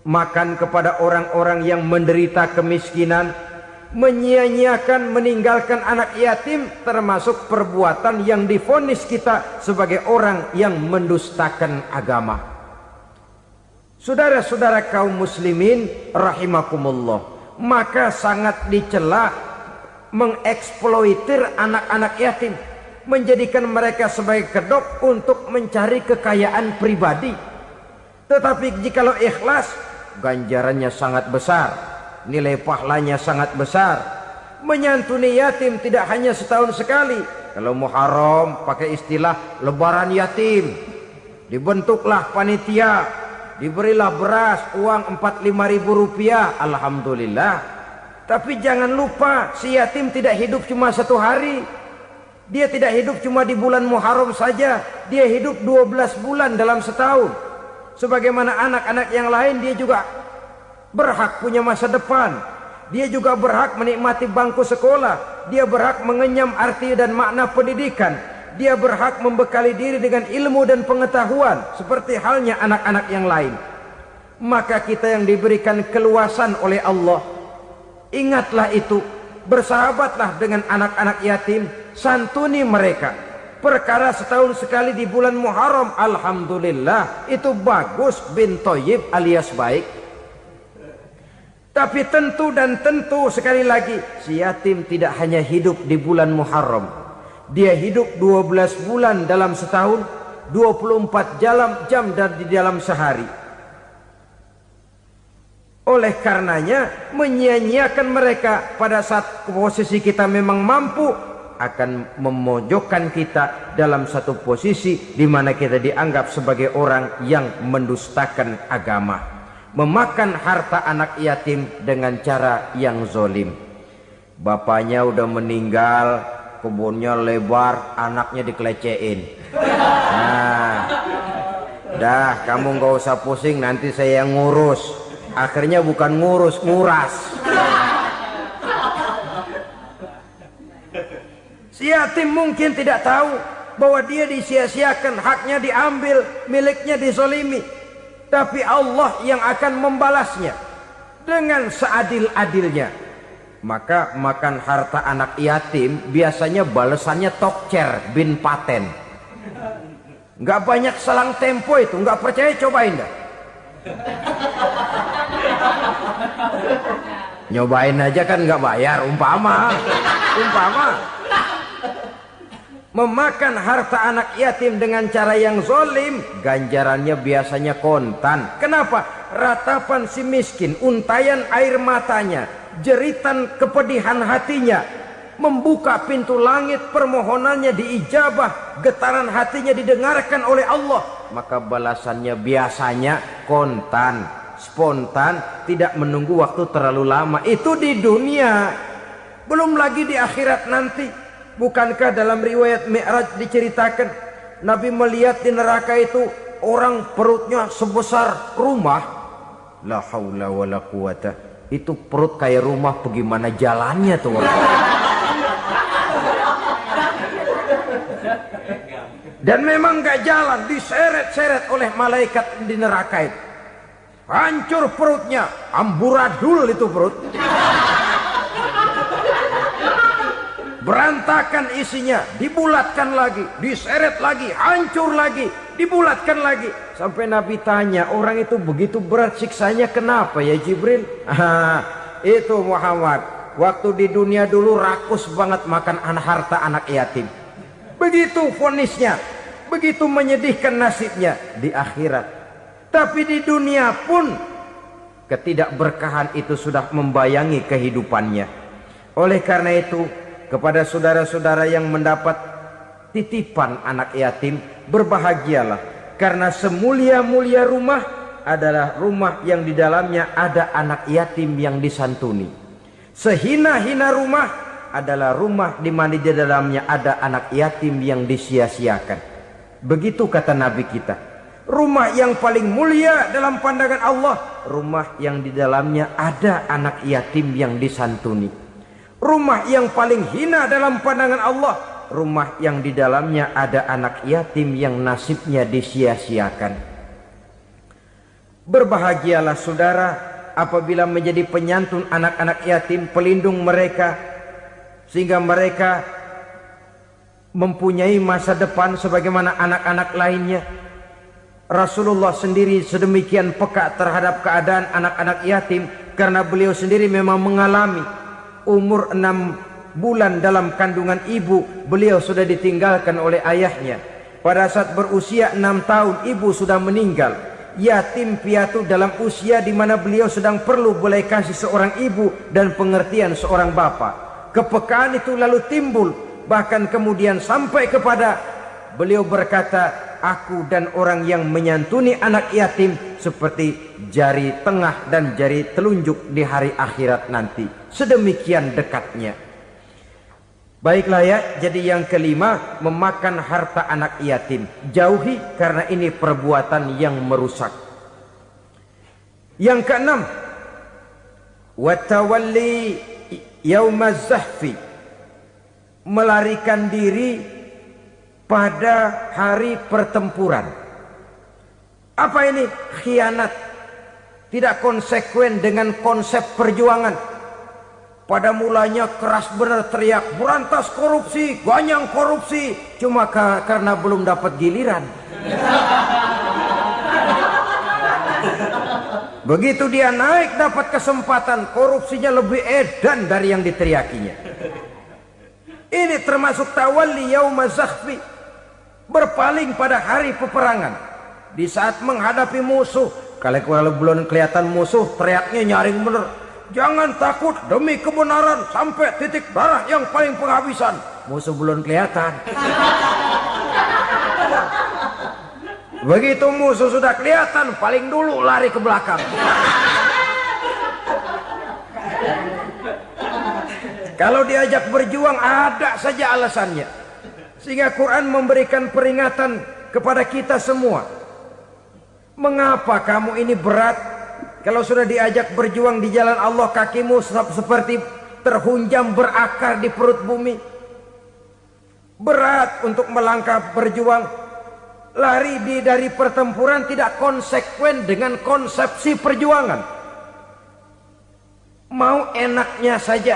Speaker 1: makan kepada orang-orang yang menderita kemiskinan, menyia-nyiakan, meninggalkan anak yatim, termasuk perbuatan yang divonis kita sebagai orang yang mendustakan agama. Saudara-saudara kaum muslimin rahimakumullah, maka sangat dicela mengeksploitir anak-anak yatim, menjadikan mereka sebagai kedok untuk mencari kekayaan pribadi. Tetapi jikalau ikhlas, ganjarannya sangat besar, nilai pahalanya sangat besar. Menyantuni yatim tidak hanya setahun sekali. Kalau Muharram pakai istilah lebaran yatim, dibentuklah panitia, diberilah beras, uang 45.000 rupiah, alhamdulillah. Tapi jangan lupa, si yatim tidak hidup cuma satu hari. Dia tidak hidup cuma di bulan Muharram saja, dia hidup 12 bulan dalam setahun. Sebagaimana anak-anak yang lain, dia juga berhak punya masa depan. Dia juga berhak menikmati bangku sekolah. Dia berhak mengenyam arti dan makna pendidikan. Dia berhak membekali diri dengan ilmu dan pengetahuan seperti halnya anak-anak yang lain. Maka kita yang diberikan keluasan oleh Allah, ingatlah itu, bersahabatlah dengan anak-anak yatim, santuni mereka. Perkara setahun sekali di bulan Muharram, alhamdulillah, itu bagus, bin Thayyib alias baik. Tapi tentu dan tentu sekali lagi, si yatim tidak hanya hidup di bulan Muharram. Dia hidup 12 bulan dalam setahun, 24 jam dan di dalam sehari. Oleh karenanya, menyia-nyiakan mereka pada saat posisi kita memang mampu akan memojokkan kita dalam satu posisi di mana kita dianggap sebagai orang yang mendustakan agama. Memakan harta anak yatim dengan cara yang zolim. Bapaknya udah meninggal, kebunnya lebar, anaknya dikelecehin. Nah, dah kamu gak usah pusing, nanti saya yang ngurus. Akhirnya bukan ngurus, nguras. Si yatim mungkin tidak tahu bahwa dia disia-siakan, haknya diambil, miliknya dizolimi. Tapi Allah yang akan membalasnya dengan seadil-adilnya. Maka makan harta anak yatim biasanya balasannya tokcer bin paten. Nggak banyak selang tempo itu, nggak percaya cobain dah. Nyobain aja kan nggak bayar, umpama. Memakan harta anak yatim dengan cara yang zolim, ganjarannya biasanya kontan. Kenapa? Ratapan si miskin, untayan air matanya, jeritan kepedihan hatinya, membuka pintu langit, permohonannya diijabah, getaran hatinya didengarkan oleh Allah. Maka balasannya biasanya kontan, spontan, tidak menunggu waktu terlalu lama. Itu di dunia, belum lagi di akhirat nanti. Bukankah dalam riwayat Mi'raj diceritakan Nabi melihat di neraka itu orang perutnya sebesar rumah. La haula wala quwata. Itu perut kayak rumah, bagaimana jalannya tuh orang. Dan memang gak jalan, diseret-seret oleh malaikat di neraka itu. Hancur perutnya, amburadul itu perut. Berantakan isinya, dibulatkan lagi, diseret lagi, hancur lagi, dibulatkan lagi. Sampai Nabi tanya, orang itu begitu berat siksanya kenapa ya Jibril? Itu Muhammad, waktu di dunia dulu rakus banget makan harta anak yatim. Begitu vonisnya, begitu menyedihkan nasibnya di akhirat. Tapi di dunia pun ketidakberkahan itu sudah membayangi kehidupannya. Oleh karena itu, kepada saudara-saudara yang mendapat titipan anak yatim, berbahagialah, karena semulia-mulia rumah adalah rumah yang di dalamnya ada anak yatim yang disantuni. Sehina-hina rumah adalah rumah di mana di dalamnya ada anak yatim yang disia-siakan. Begitu kata Nabi kita. Rumah yang paling mulia dalam pandangan Allah, rumah yang di dalamnya ada anak yatim yang disantuni. Rumah yang paling hina dalam pandangan Allah, rumah yang di dalamnya ada anak yatim yang nasibnya disia-siakan. Berbahagialah saudara apabila menjadi penyantun anak-anak yatim, pelindung mereka, sehingga mereka mempunyai masa depan sebagaimana anak-anak lainnya. Rasulullah sendiri sedemikian peka terhadap keadaan anak-anak yatim karena beliau sendiri memang mengalami umur 6 bulan dalam kandungan ibu, beliau sudah ditinggalkan oleh ayahnya. Pada saat berusia 6 tahun ibu sudah meninggal. Yatim piatu dalam usia di mana beliau sedang perlu belas kasih seorang ibu dan pengertian seorang bapa. Kepekaan itu lalu timbul, bahkan kemudian sampai kepada beliau berkata, aku dan orang yang menyantuni anak yatim seperti jari tengah dan jari telunjuk di hari akhirat nanti. Sedemikian dekatnya. Baiklah ya, jadi yang kelima, memakan harta anak yatim. Jauhi karena ini perbuatan yang merusak. Yang keenam, watawalli yaumaz zahfi, melarikan diri pada hari pertempuran. Apa ini? Khianat. Tidak konsekuen dengan konsep perjuangan. Pada mulanya keras benar teriak, berantas korupsi, ganyang korupsi. Cuma karena belum dapat giliran. Begitu dia naik dapat kesempatan, korupsinya lebih edan dari yang diteriakinya. Ini termasuk tawalli yaumaz zahfi, berpaling pada hari peperangan. Di saat menghadapi musuh, kalau belum kelihatan musuh, teriaknya nyaring bener. Jangan takut demi kebenaran sampai titik darah yang paling penghabisan. Musuh belum kelihatan. Begitu musuh sudah kelihatan, paling dulu lari ke belakang. Kalau diajak berjuang ada saja alasannya. Sehingga Quran memberikan peringatan kepada kita semua. Mengapa kamu ini berat? Kalau sudah diajak berjuang di jalan Allah, kakimu seperti terhunjam berakar di perut bumi. Berat untuk melangkah berjuang. Lari dari pertempuran tidak konsekuen dengan konsepsi perjuangan. Mau enaknya saja.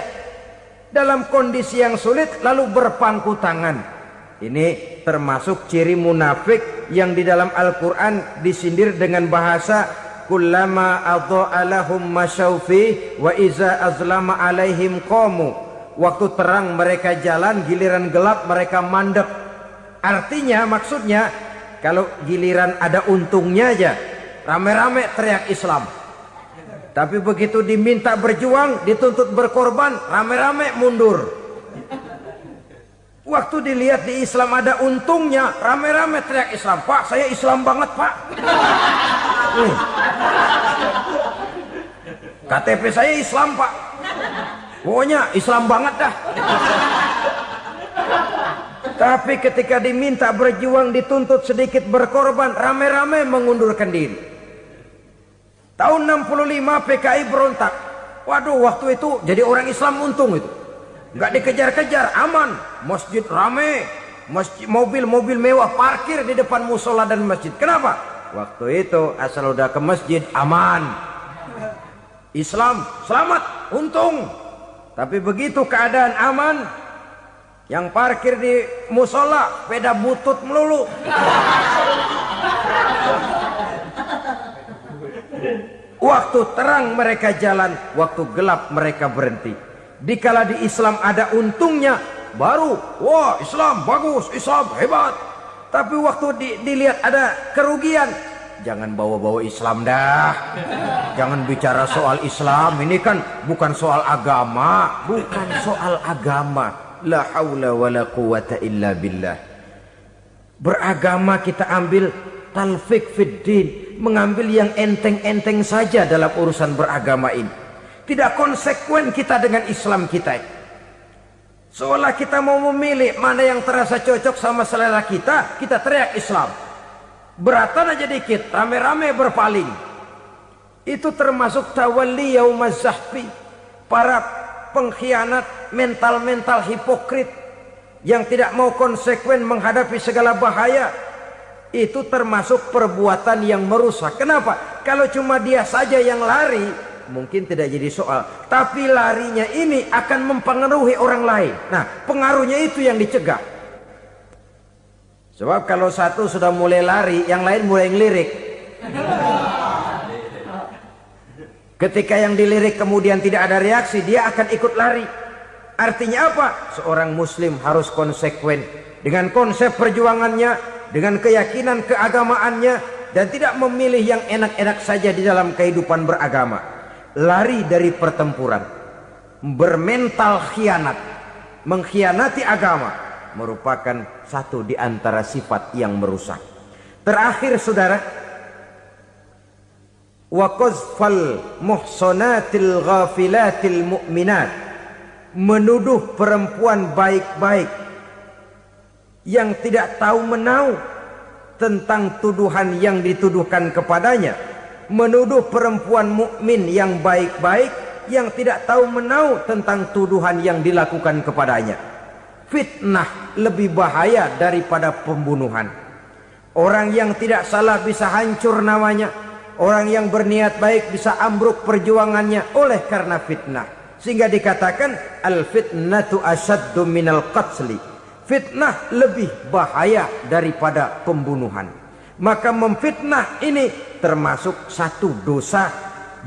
Speaker 1: Dalam kondisi yang sulit lalu berpangku tangan. Ini termasuk ciri munafik yang di dalam Al-Quran disindir dengan bahasa kullama adha'a lahum masyaufi wa iza azlama alaihim qamu. Waktu terang mereka jalan, giliran gelap mereka mandek. Artinya, maksudnya kalau giliran ada untungnya aja rame-rame teriak Islam. Tapi begitu diminta berjuang, dituntut berkorban, rame-rame mundur. Waktu dilihat di Islam ada untungnya, rame-rame teriak Islam. Pak, saya Islam banget, Pak. KTP saya Islam, Pak. Pokoknya Islam banget dah. Tapi ketika diminta berjuang, dituntut sedikit berkorban, rame-rame mengundurkan diri. Tahun 65 PKI berontak. Waduh, waktu itu jadi orang Islam untung itu. Nggak dikejar-kejar, aman. Masjid rame, mobil-mobil mewah parkir di depan musola dan masjid. Kenapa? Waktu itu asal udah ke masjid aman. Islam selamat, untung. Tapi begitu keadaan aman, yang parkir di musola sepeda butut melulu. Waktu terang mereka jalan, waktu gelap mereka berhenti. Dikala di Islam ada untungnya, baru wah Islam bagus, Islam hebat. Tapi waktu dilihat ada kerugian, jangan bawa-bawa Islam dah. Jangan bicara soal Islam, ini kan bukan soal agama. Bukan soal agama. La haula wa la quwata illa billah. Beragama kita ambil talfik fid din, mengambil yang enteng-enteng saja dalam urusan beragama ini. Tidak konsekuen kita dengan Islam kita. Seolah kita mau memilih mana yang terasa cocok sama selera kita, kita teriak Islam. Beratan aja dikit, rame-rame berpaling. Itu termasuk tawalli yaumaz zahfi. Para pengkhianat, mental-mental hipokrit yang tidak mau konsekuen menghadapi segala bahaya. Itu termasuk perbuatan yang merusak. Kenapa? Kalau cuma dia saja yang lari, mungkin tidak jadi soal. Tapi larinya ini akan mempengaruhi orang lain. Nah, pengaruhnya itu yang dicegah. Sebab kalau satu sudah mulai lari, yang lain mulai ngelirik. Ketika yang dilirik kemudian tidak ada reaksi, dia akan ikut lari. Artinya apa? Seorang muslim harus konsekuen dengan konsep perjuangannya, dengan keyakinan keagamaannya, dan tidak memilih yang enak-enak saja di dalam kehidupan beragama. Lari dari pertempuran, bermental khianat, mengkhianati agama, merupakan satu di antara sifat yang merusak. Terakhir saudara, wa qazfal muhsanatil ghafilatil mu'minat, menuduh perempuan baik-baik yang tidak tahu menau tentang tuduhan yang dituduhkan kepadanya, menuduh perempuan mukmin yang baik-baik yang tidak tahu menau tentang tuduhan yang dilakukan kepadanya. Fitnah lebih bahaya daripada pembunuhan. Orang yang tidak salah bisa hancur namanya. Orang yang berniat baik bisa ambruk perjuangannya oleh karena fitnah. Sehingga dikatakan al-fitnatu asyaddu minal qatli. Fitnah lebih bahaya daripada pembunuhan. Maka memfitnah ini termasuk satu dosa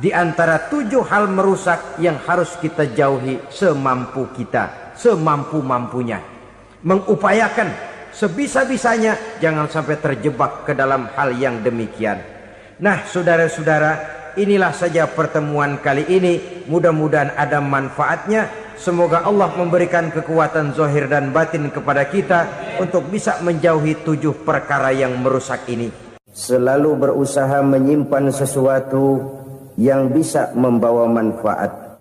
Speaker 1: di antara 7 hal merusak yang harus kita jauhi semampu kita, semampu-mampunya. Mengupayakan sebisa-bisanya jangan sampai terjebak ke dalam hal yang demikian. Nah, saudara-saudara, inilah saja pertemuan kali ini. Mudah-mudahan ada manfaatnya. Semoga Allah memberikan kekuatan zahir dan batin kepada kita untuk bisa menjauhi 7 perkara yang merusak ini. Selalu berusaha menyimpan sesuatu yang bisa membawa manfaat,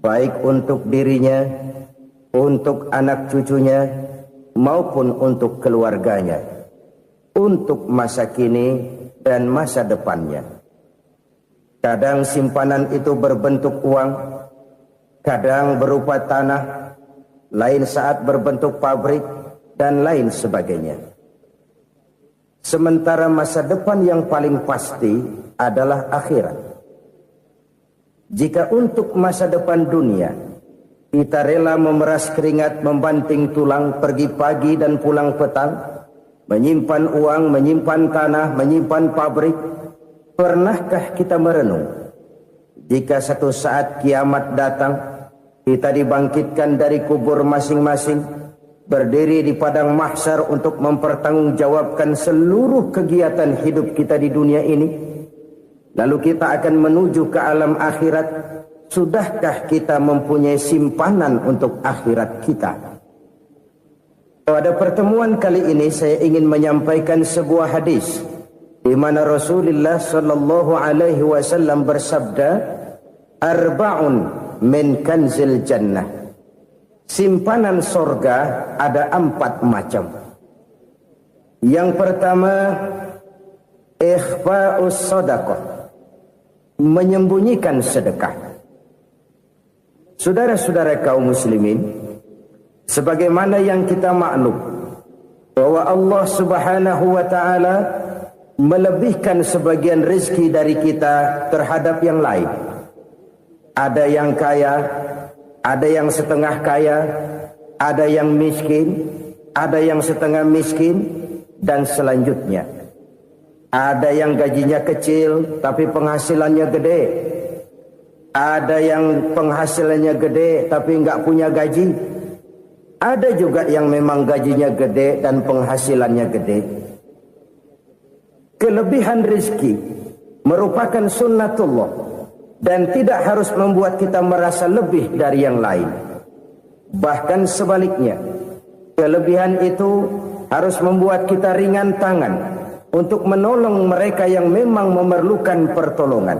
Speaker 1: baik untuk dirinya, untuk anak cucunya, maupun untuk keluarganya, untuk masa kini dan masa depannya. Kadang simpanan itu berbentuk uang, kadang berupa tanah, lain saat berbentuk pabrik, dan lain sebagainya. Sementara masa depan yang paling pasti adalah akhirat. Jika untuk masa depan dunia kita rela memeras keringat, membanting tulang, pergi pagi dan pulang petang, menyimpan uang, menyimpan tanah, menyimpan pabrik, pernahkah kita merenung jika satu saat kiamat datang, kita dibangkitkan dari kubur masing-masing, berdiri di padang mahsyar untuk mempertanggungjawabkan seluruh kegiatan hidup kita di dunia ini, lalu kita akan menuju ke alam akhirat. Sudahkah kita mempunyai simpanan untuk akhirat kita? Pada pertemuan kali ini saya ingin menyampaikan sebuah hadis di mana Rasulullah sallallahu alaihi wasallam bersabda, arba'un min kanzil jannah. Simpanan sorga ada 4 macam. Yang pertama, ikhfa'us sadaqah, menyembunyikan sedekah. Saudara-saudara kaum muslimin, sebagaimana yang kita maklum bahwa Allah Subhanahu wa taala melebihkan sebagian rezeki dari kita terhadap yang lain. Ada yang kaya, ada yang setengah kaya, ada yang miskin, ada yang setengah miskin, dan selanjutnya. Ada yang gajinya kecil tapi penghasilannya gede. Ada yang penghasilannya gede tapi nggak punya gaji. Ada juga yang memang gajinya gede dan penghasilannya gede. Kelebihan rezeki merupakan sunnatullah dan tidak harus membuat kita merasa lebih dari yang lain. Bahkan sebaliknya, kelebihan itu harus membuat kita ringan tangan untuk menolong mereka yang memang memerlukan pertolongan.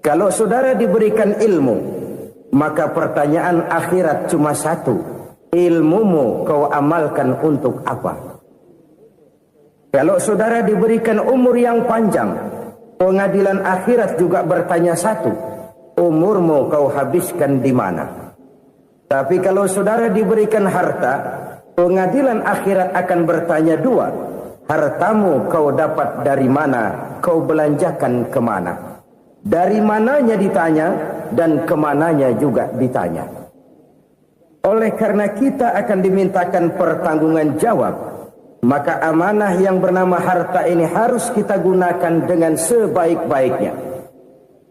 Speaker 1: Kalau saudara diberikan ilmu, maka pertanyaan akhirat cuma satu: ilmumu kau amalkan untuk apa? Kalau saudara diberikan umur yang panjang, pengadilan akhirat juga bertanya satu: umurmu kau habiskan di mana? Tapi kalau saudara diberikan harta, pengadilan akhirat akan bertanya 2: hartamu kau dapat dari mana, kau belanjakan kemana. Dari mananya ditanya, dan kemananya juga ditanya. Oleh karena kita akan dimintakan pertanggungan jawab, maka amanah yang bernama harta ini harus kita gunakan dengan sebaik-baiknya.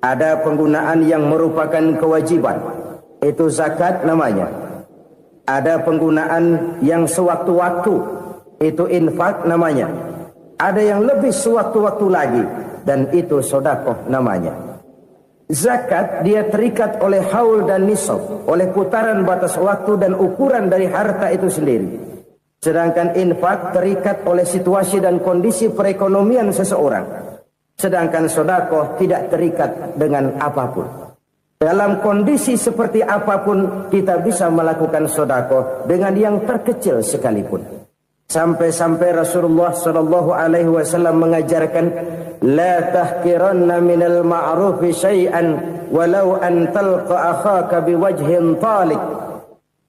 Speaker 1: Ada penggunaan yang merupakan kewajiban, itu zakat namanya. Ada penggunaan yang sewaktu-waktu, itu infak namanya. Ada yang lebih sewaktu-waktu lagi, dan itu sedekah namanya. Zakat dia terikat oleh haul dan nisab, oleh putaran batas waktu dan ukuran dari harta itu sendiri. Sedangkan infak terikat oleh situasi dan kondisi perekonomian seseorang. Sedangkan sedekah tidak terikat dengan apapun. Dalam kondisi seperti apapun kita bisa melakukan sedekah dengan yang terkecil sekalipun. Sampai-sampai Rasulullah sallallahu alaihi wasallam mengajarkan, la tahqiranna minal ma'rufi syai'an walau an talqa akhaka biwajhin talik.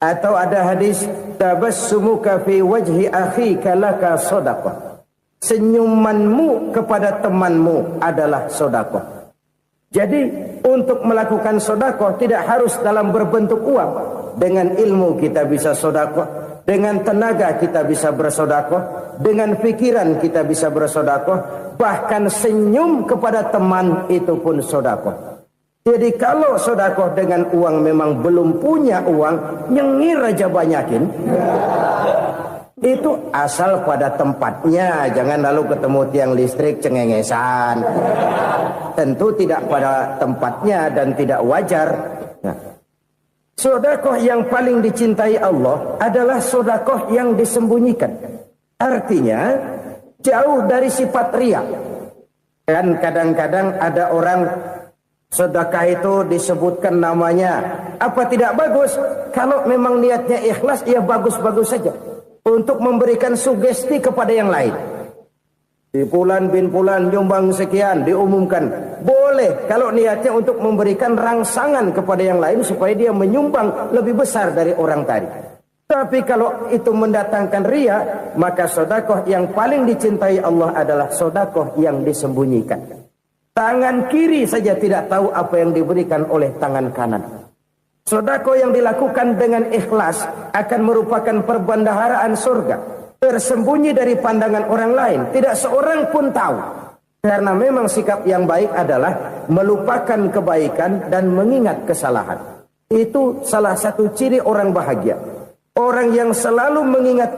Speaker 1: Atau ada hadis, tabassumuka fi wajhi akhika laka sedekah. Senyumanmu kepada temanmu adalah sedekah. Jadi untuk melakukan sedekah tidak harus dalam berbentuk uang. Dengan ilmu kita bisa sedekah. Dengan tenaga kita bisa bersedekah, dengan pikiran kita bisa bersedekah, bahkan senyum kepada teman itu pun sedekah. Jadi kalau sedekah dengan uang memang belum punya uang, nyengir aja banyakin. Itu asal pada tempatnya, jangan lalu ketemu tiang listrik cengengesan. Tentu tidak pada tempatnya dan tidak wajar. Nah, sedekah yang paling dicintai Allah adalah sedekah yang disembunyikan. Artinya jauh dari sifat riya. Kan kadang-kadang ada orang sedekah itu disebutkan namanya. Apa tidak bagus? Kalau memang niatnya ikhlas, ya bagus-bagus saja. Untuk memberikan sugesti kepada yang lain. Di Fulan bin Fulan nyumbang sekian, diumumkan. Boleh kalau niatnya untuk memberikan rangsangan kepada yang lain supaya dia menyumbang lebih besar dari orang tadi. Tapi kalau itu mendatangkan riya, maka sedekah yang paling dicintai Allah adalah sedekah yang disembunyikan. Tangan kiri saja tidak tahu apa yang diberikan oleh tangan kanan. Sedekah yang dilakukan dengan ikhlas akan merupakan perbendaharaan surga. Tersembunyi dari pandangan orang lain, tidak seorang pun tahu. Karena memang sikap yang baik adalah melupakan kebaikan dan mengingat kesalahan. Itu salah satu ciri orang bahagia. Orang yang selalu mengingat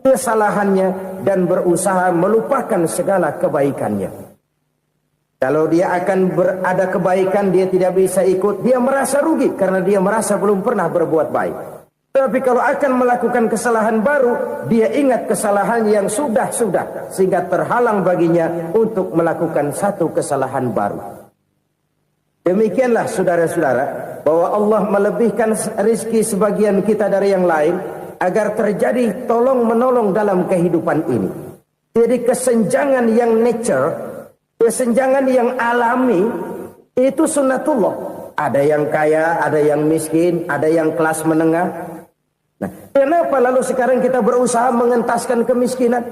Speaker 1: kesalahannya dan berusaha melupakan segala kebaikannya. Kalau dia akan berada kebaikan, dia tidak bisa ikut, dia merasa rugi karena dia merasa belum pernah berbuat baik. Tapi kalau akan melakukan kesalahan baru, dia ingat kesalahan yang sudah-sudah, sehingga terhalang baginya untuk melakukan satu kesalahan baru. Demikianlah saudara-saudara, bahwa Allah melebihkan rizki sebagian kita dari yang lain, agar terjadi tolong-menolong dalam kehidupan ini. Jadi kesenjangan yang nature, kesenjangan yang alami, itu sunnatullah. Ada yang kaya, ada yang miskin, ada yang kelas menengah. Nah, kenapa lalu sekarang kita berusaha mengentaskan kemiskinan?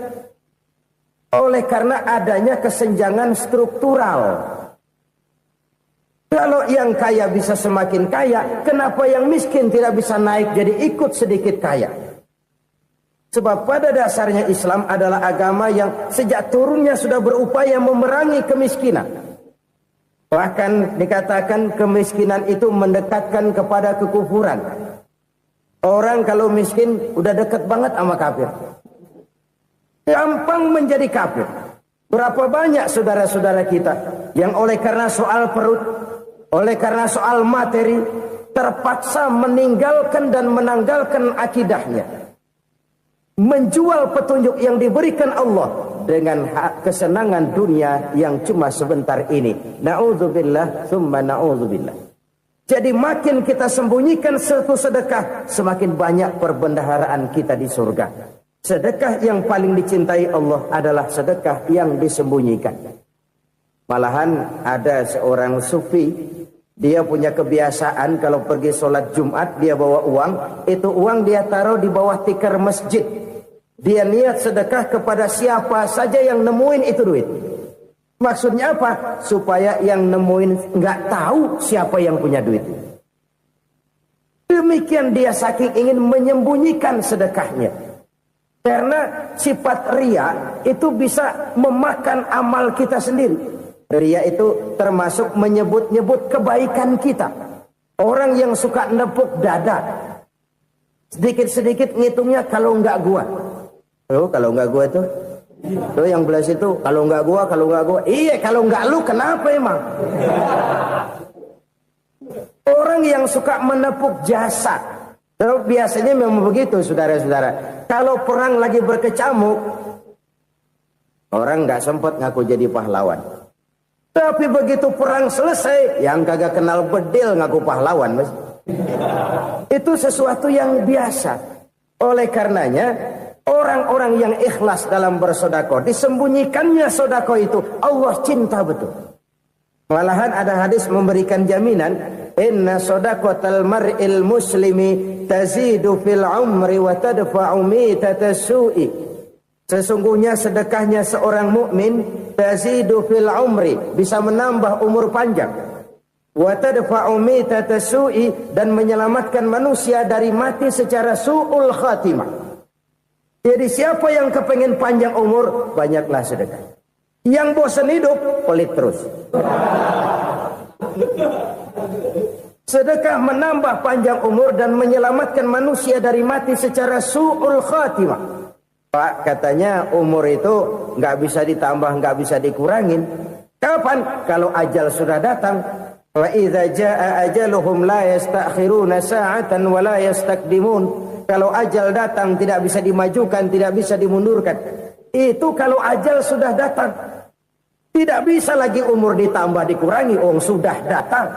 Speaker 1: Oleh karena adanya kesenjangan struktural. Kalau yang kaya bisa semakin kaya, kenapa yang miskin tidak bisa naik jadi ikut sedikit kaya? Sebab pada dasarnya Islam adalah agama yang sejak turunnya sudah berupaya memerangi kemiskinan. Bahkan dikatakan kemiskinan itu mendekatkan kepada kekufuran. Orang kalau miskin udah dekat banget sama kafir. Gampang menjadi kafir. Berapa banyak saudara-saudara kita yang oleh karena soal perut, oleh karena soal materi, terpaksa meninggalkan dan menanggalkan akidahnya. Menjual petunjuk yang diberikan Allah dengan kesenangan dunia yang cuma sebentar ini. Na'udzubillah, thumma na'udzubillah. Jadi makin kita sembunyikan satu sedekah, semakin banyak perbendaharaan kita di surga. Sedekah yang paling dicintai Allah adalah sedekah yang disembunyikan. Malahan ada seorang sufi, dia punya kebiasaan kalau pergi sholat Jumat dia bawa uang, itu uang dia taruh di bawah tikar masjid.
Speaker 2: Dia niat sedekah kepada siapa saja yang nemuin itu duit. Maksudnya apa? Supaya yang nemuin nggak tahu siapa yang punya duit. Demikian dia saking ingin menyembunyikan sedekahnya. Karena sifat riya itu bisa memakan amal kita sendiri. Riya itu termasuk menyebut-nyebut kebaikan kita. Orang yang suka nepuk dada, sedikit-sedikit ngitungnya kalau nggak gua. Oh, kalau nggak gua tuh yang belas itu kalau nggak gua. Iya, kalau nggak lu kenapa emang? Orang yang suka menepuk jasad, biasanya memang begitu, saudara-saudara. Kalau perang lagi berkecamuk, orang nggak sempat ngaku jadi pahlawan. Tapi begitu perang selesai, yang kagak kenal bedil ngaku pahlawan, mas. Itu sesuatu yang biasa. Oleh karenanya, orang-orang yang ikhlas dalam bersedekah, disembunyikannya sedekah itu, Allah cinta betul. Malahan ada hadis memberikan jaminan, inna shadaqatal mar'il muslimi tazidu fil umri wa tadfa'u mitatas su'i. Sesungguhnya sedekahnya seorang mukmin tazidu fil umri, bisa menambah umur panjang. Wa tadfa'u mitatas su'i, dan menyelamatkan manusia dari mati secara su'ul khatimah. Jadi siapa yang kepengen panjang umur, banyaklah sedekah. Yang bosan hidup, pelit terus. Sedekah menambah panjang umur dan menyelamatkan manusia dari mati secara su'ul khatimah. Pak, katanya umur itu nggak bisa ditambah, nggak bisa dikurangin. Kapan? Kalau ajal sudah datang. Wa idza jaa ajaluhum la yastakhiruna sa'atan wa la yastakdimun. Kalau ajal datang tidak bisa dimajukan, tidak bisa dimundurkan. Itu kalau ajal sudah datang. Tidak bisa lagi umur ditambah dikurangi, sudah datang.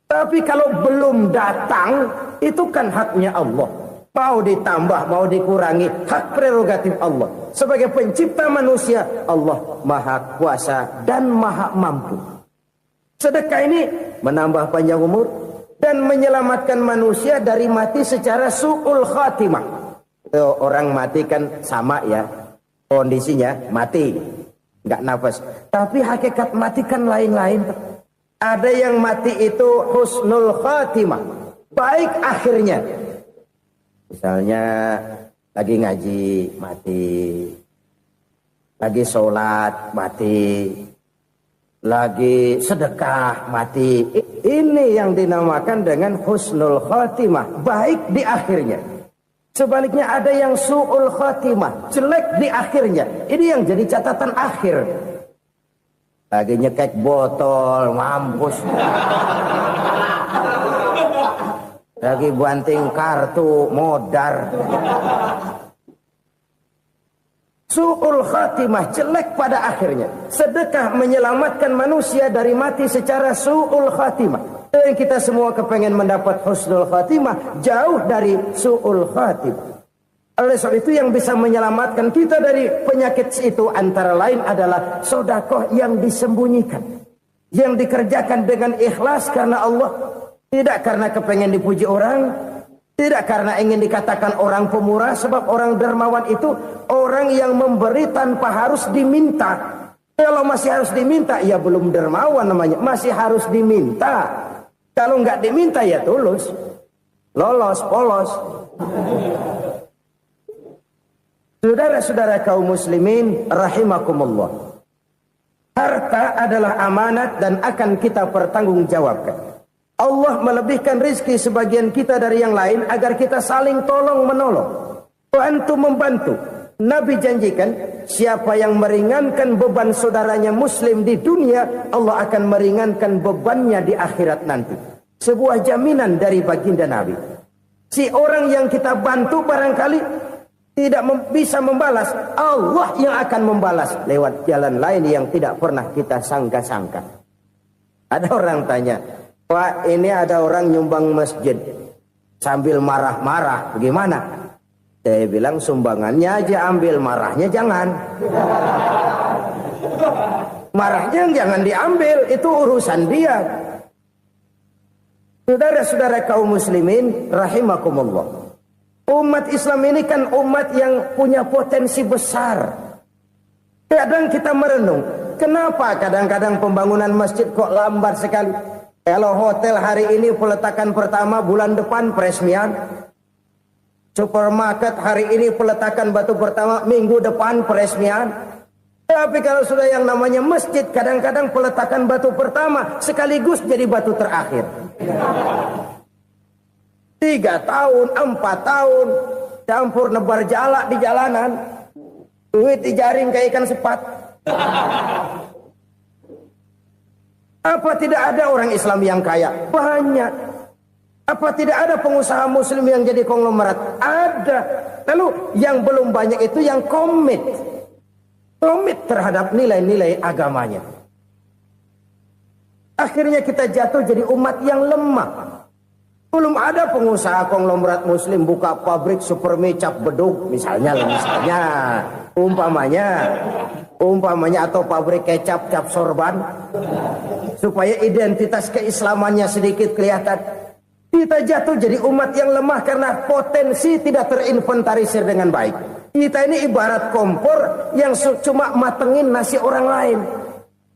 Speaker 2: Tapi kalau belum datang, itu kan haknya Allah. Mau ditambah, mau dikurangi, hak prerogatif Allah. Sebagai pencipta manusia, Allah maha kuasa dan maha mampu. Sedekah ini menambah panjang umur dan menyelamatkan manusia dari mati secara su'ul khatimah. Orang mati kan sama ya, kondisinya mati, nggak nafas. Tapi hakikat mati kan lain-lain. Ada yang mati itu husnul khatimah, baik akhirnya. Misalnya lagi ngaji mati, lagi sholat mati, lagi sedekah mati. Ini yang dinamakan dengan husnul khatimah, baik di akhirnya. Sebaliknya ada yang su'ul khatimah, jelek di akhirnya. Ini yang jadi catatan akhir. Lagi nyekek botol, mampus. Lagi banting kartu, modar. Su'ul khatimah, jelek pada akhirnya. Sedekah menyelamatkan manusia dari mati secara su'ul khatimah. Dan kita semua kepengen mendapat husnul khatimah, jauh dari su'ul khatimah. Oleh sebab itu yang bisa menyelamatkan kita dari penyakit itu antara lain adalah sedekah yang disembunyikan, yang dikerjakan dengan ikhlas karena Allah, tidak karena kepengen dipuji orang, tidak karena ingin dikatakan orang pemurah. Sebab orang dermawan itu orang yang memberi tanpa harus diminta. Kalau masih harus diminta, ya belum dermawan namanya, masih harus diminta. Kalau nggak diminta ya tulus, lolos, polos. Saudara-saudara kaum muslimin rahimakumullah. Harta adalah amanat dan akan kita pertanggungjawabkan. Allah melebihkan rizki sebagian kita dari yang lain agar kita saling tolong menolong, bantu membantu. Nabi janjikan siapa yang meringankan beban saudaranya muslim di dunia, Allah akan meringankan bebannya di akhirat nanti. Sebuah jaminan dari baginda Nabi. Si orang yang kita bantu barangkali tidak bisa membalas, Allah yang akan membalas lewat jalan lain yang tidak pernah kita sangka-sangka. Ada orang tanya, Pak, ini ada orang nyumbang masjid sambil marah-marah, bagaimana? Saya bilang sumbangannya aja ambil, marahnya jangan. Marahnya jangan diambil, itu urusan dia. Saudara-saudara kaum muslimin rahimakumullah. Umat Islam ini kan umat yang punya potensi besar. Kadang kita merenung, kenapa kadang-kadang pembangunan masjid kok lambat sekali? Kalau hotel hari ini peletakan pertama, bulan depan peresmian. Supermarket hari ini peletakan batu pertama, minggu depan peresmian. Tapi kalau sudah yang namanya masjid, kadang-kadang peletakan batu pertama sekaligus jadi batu terakhir. 3 tahun, 4 tahun, campur nebar jalak di jalanan, duit dijaring kayak ikan sepat. Apa tidak ada orang Islam yang kaya? Banyak. Apa tidak ada pengusaha muslim yang jadi konglomerat? Ada. Lalu yang belum banyak itu yang komit terhadap nilai-nilai agamanya. Akhirnya kita jatuh jadi umat yang lemah. Belum ada pengusaha konglomerat muslim buka pabrik supermi cap beduk misalnya umpamanya atau pabrik kecap cap sorban supaya identitas keislamannya sedikit kelihatan. Kita jatuh jadi umat yang lemah karena potensi tidak terinventarisir dengan baik. Kita ini ibarat kompor yang cuma matengin nasi orang lain.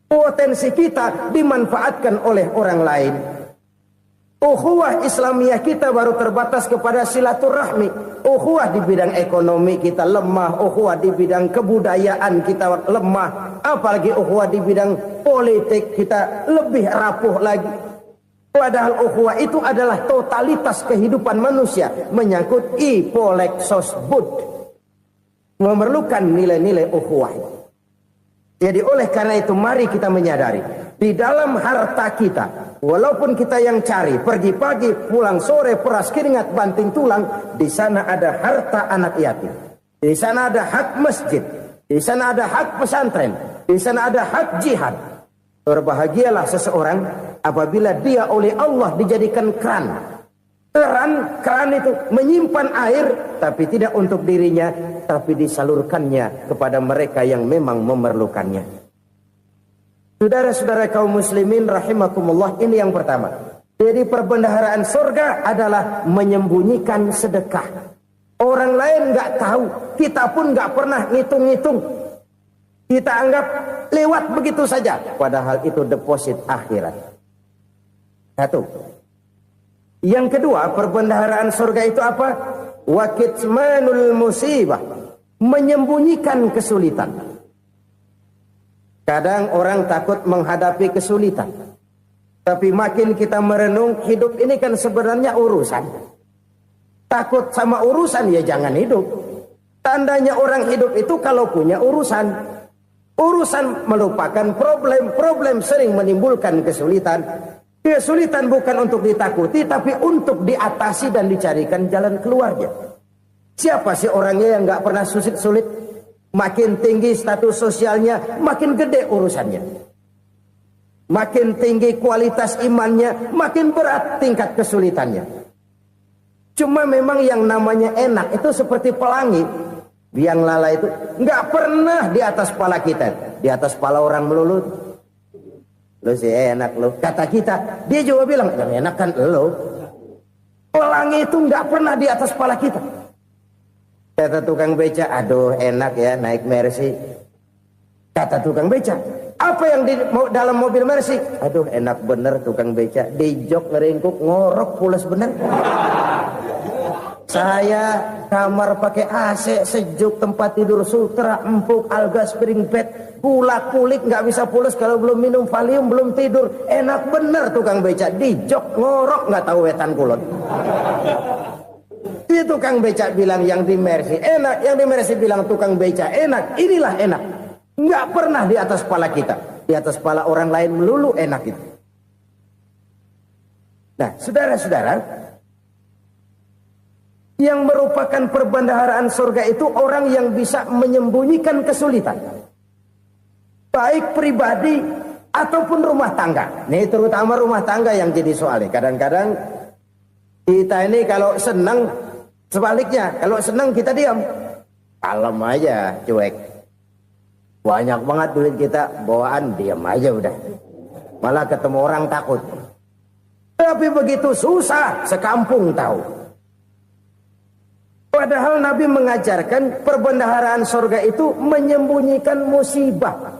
Speaker 2: Potensi kita dimanfaatkan oleh orang lain. Ukhuwah Islamiyah kita baru terbatas kepada silaturahmi. Ukhuwah di bidang ekonomi kita lemah. Ukhuwah di bidang kebudayaan kita lemah. Apalagi ukhuwah di bidang politik kita lebih rapuh lagi. Padahal ukhuwah itu adalah totalitas kehidupan manusia. Menyangkut ipolek sosbud. Memerlukan nilai-nilai ukhuwah. Jadi oleh karena itu mari kita menyadari. Di dalam harta kita. Walaupun kita yang cari, pergi pagi, pulang sore, peras keringat, banting tulang, di sana ada harta anak yatim. Di sana ada hak masjid. Di sana ada hak pesantren. Di sana ada hak jihad. Berbahagialah seseorang apabila dia oleh Allah dijadikan keran. Keran itu menyimpan air, tapi tidak untuk dirinya, tapi disalurkannya kepada mereka yang memang memerlukannya. Saudara-saudara kaum muslimin rahimakumullah, ini yang pertama. Jadi perbendaharaan surga adalah menyembunyikan sedekah. Orang lain nggak tahu, kita pun nggak pernah ngitung-ngitung. Kita anggap lewat begitu saja, padahal itu deposit akhirat. Satu. Yang kedua, perbendaharaan surga itu apa? Wa kitmanul musibah, menyembunyikan kesulitan. Kadang orang takut menghadapi kesulitan. Tapi makin kita merenung, hidup ini kan sebenarnya urusan. Takut sama urusan ya jangan hidup. Tandanya orang hidup itu kalau punya urusan. Urusan melupakan problem. Problem sering menimbulkan kesulitan. Kesulitan bukan untuk ditakuti, tapi untuk diatasi dan dicarikan jalan keluarnya. Siapa sih orangnya yang gak pernah sulit-sulit? Makin tinggi status sosialnya, makin gede urusannya. Makin tinggi kualitas imannya, makin berat tingkat kesulitannya. Cuma memang yang namanya enak itu seperti pelangi. Biang lala itu nggak pernah di atas kepala kita. Di atas kepala orang melulu. Lu sih enak lu. Kata kita, dia juga bilang, yang enak kan lu. Pelangi itu nggak pernah di atas kepala kita. Kata tukang beca, aduh enak ya naik Mercy. Kata tukang beca, apa yang di dalam mobil Mercy? Aduh enak bener tukang beca. Di jok ngeringkuk ngorok pulas bener. Saya kamar pakai AC sejuk, tempat tidur sutra, empuk, alga spring bed, gula kulik nggak bisa pulas kalau belum minum Valium, belum tidur. Enak bener tukang beca. Di jok ngorok nggak tahu wetan kulon. Itu tukang becak bilang yang di Mercy enak, yang di Mercy bilang tukang becak enak. Inilah enak. Nggak pernah di atas kepala kita. Di atas kepala orang lain melulu enak itu. Nah, saudara-saudara, yang merupakan perbendaharaan surga itu orang yang bisa menyembunyikan kesulitan. Baik pribadi ataupun rumah tangga. Ini terutama rumah tangga yang jadi soalnya. Kadang-kadang kita ini kalau senang, sebaliknya, kalau senang kita diam. Kalem aja, cuek. Banyak banget duit kita, bawaan diam aja udah. Malah ketemu orang takut. Tapi begitu susah, sekampung tahu. Padahal Nabi mengajarkan perbendaharaan surga itu menyembunyikan musibah.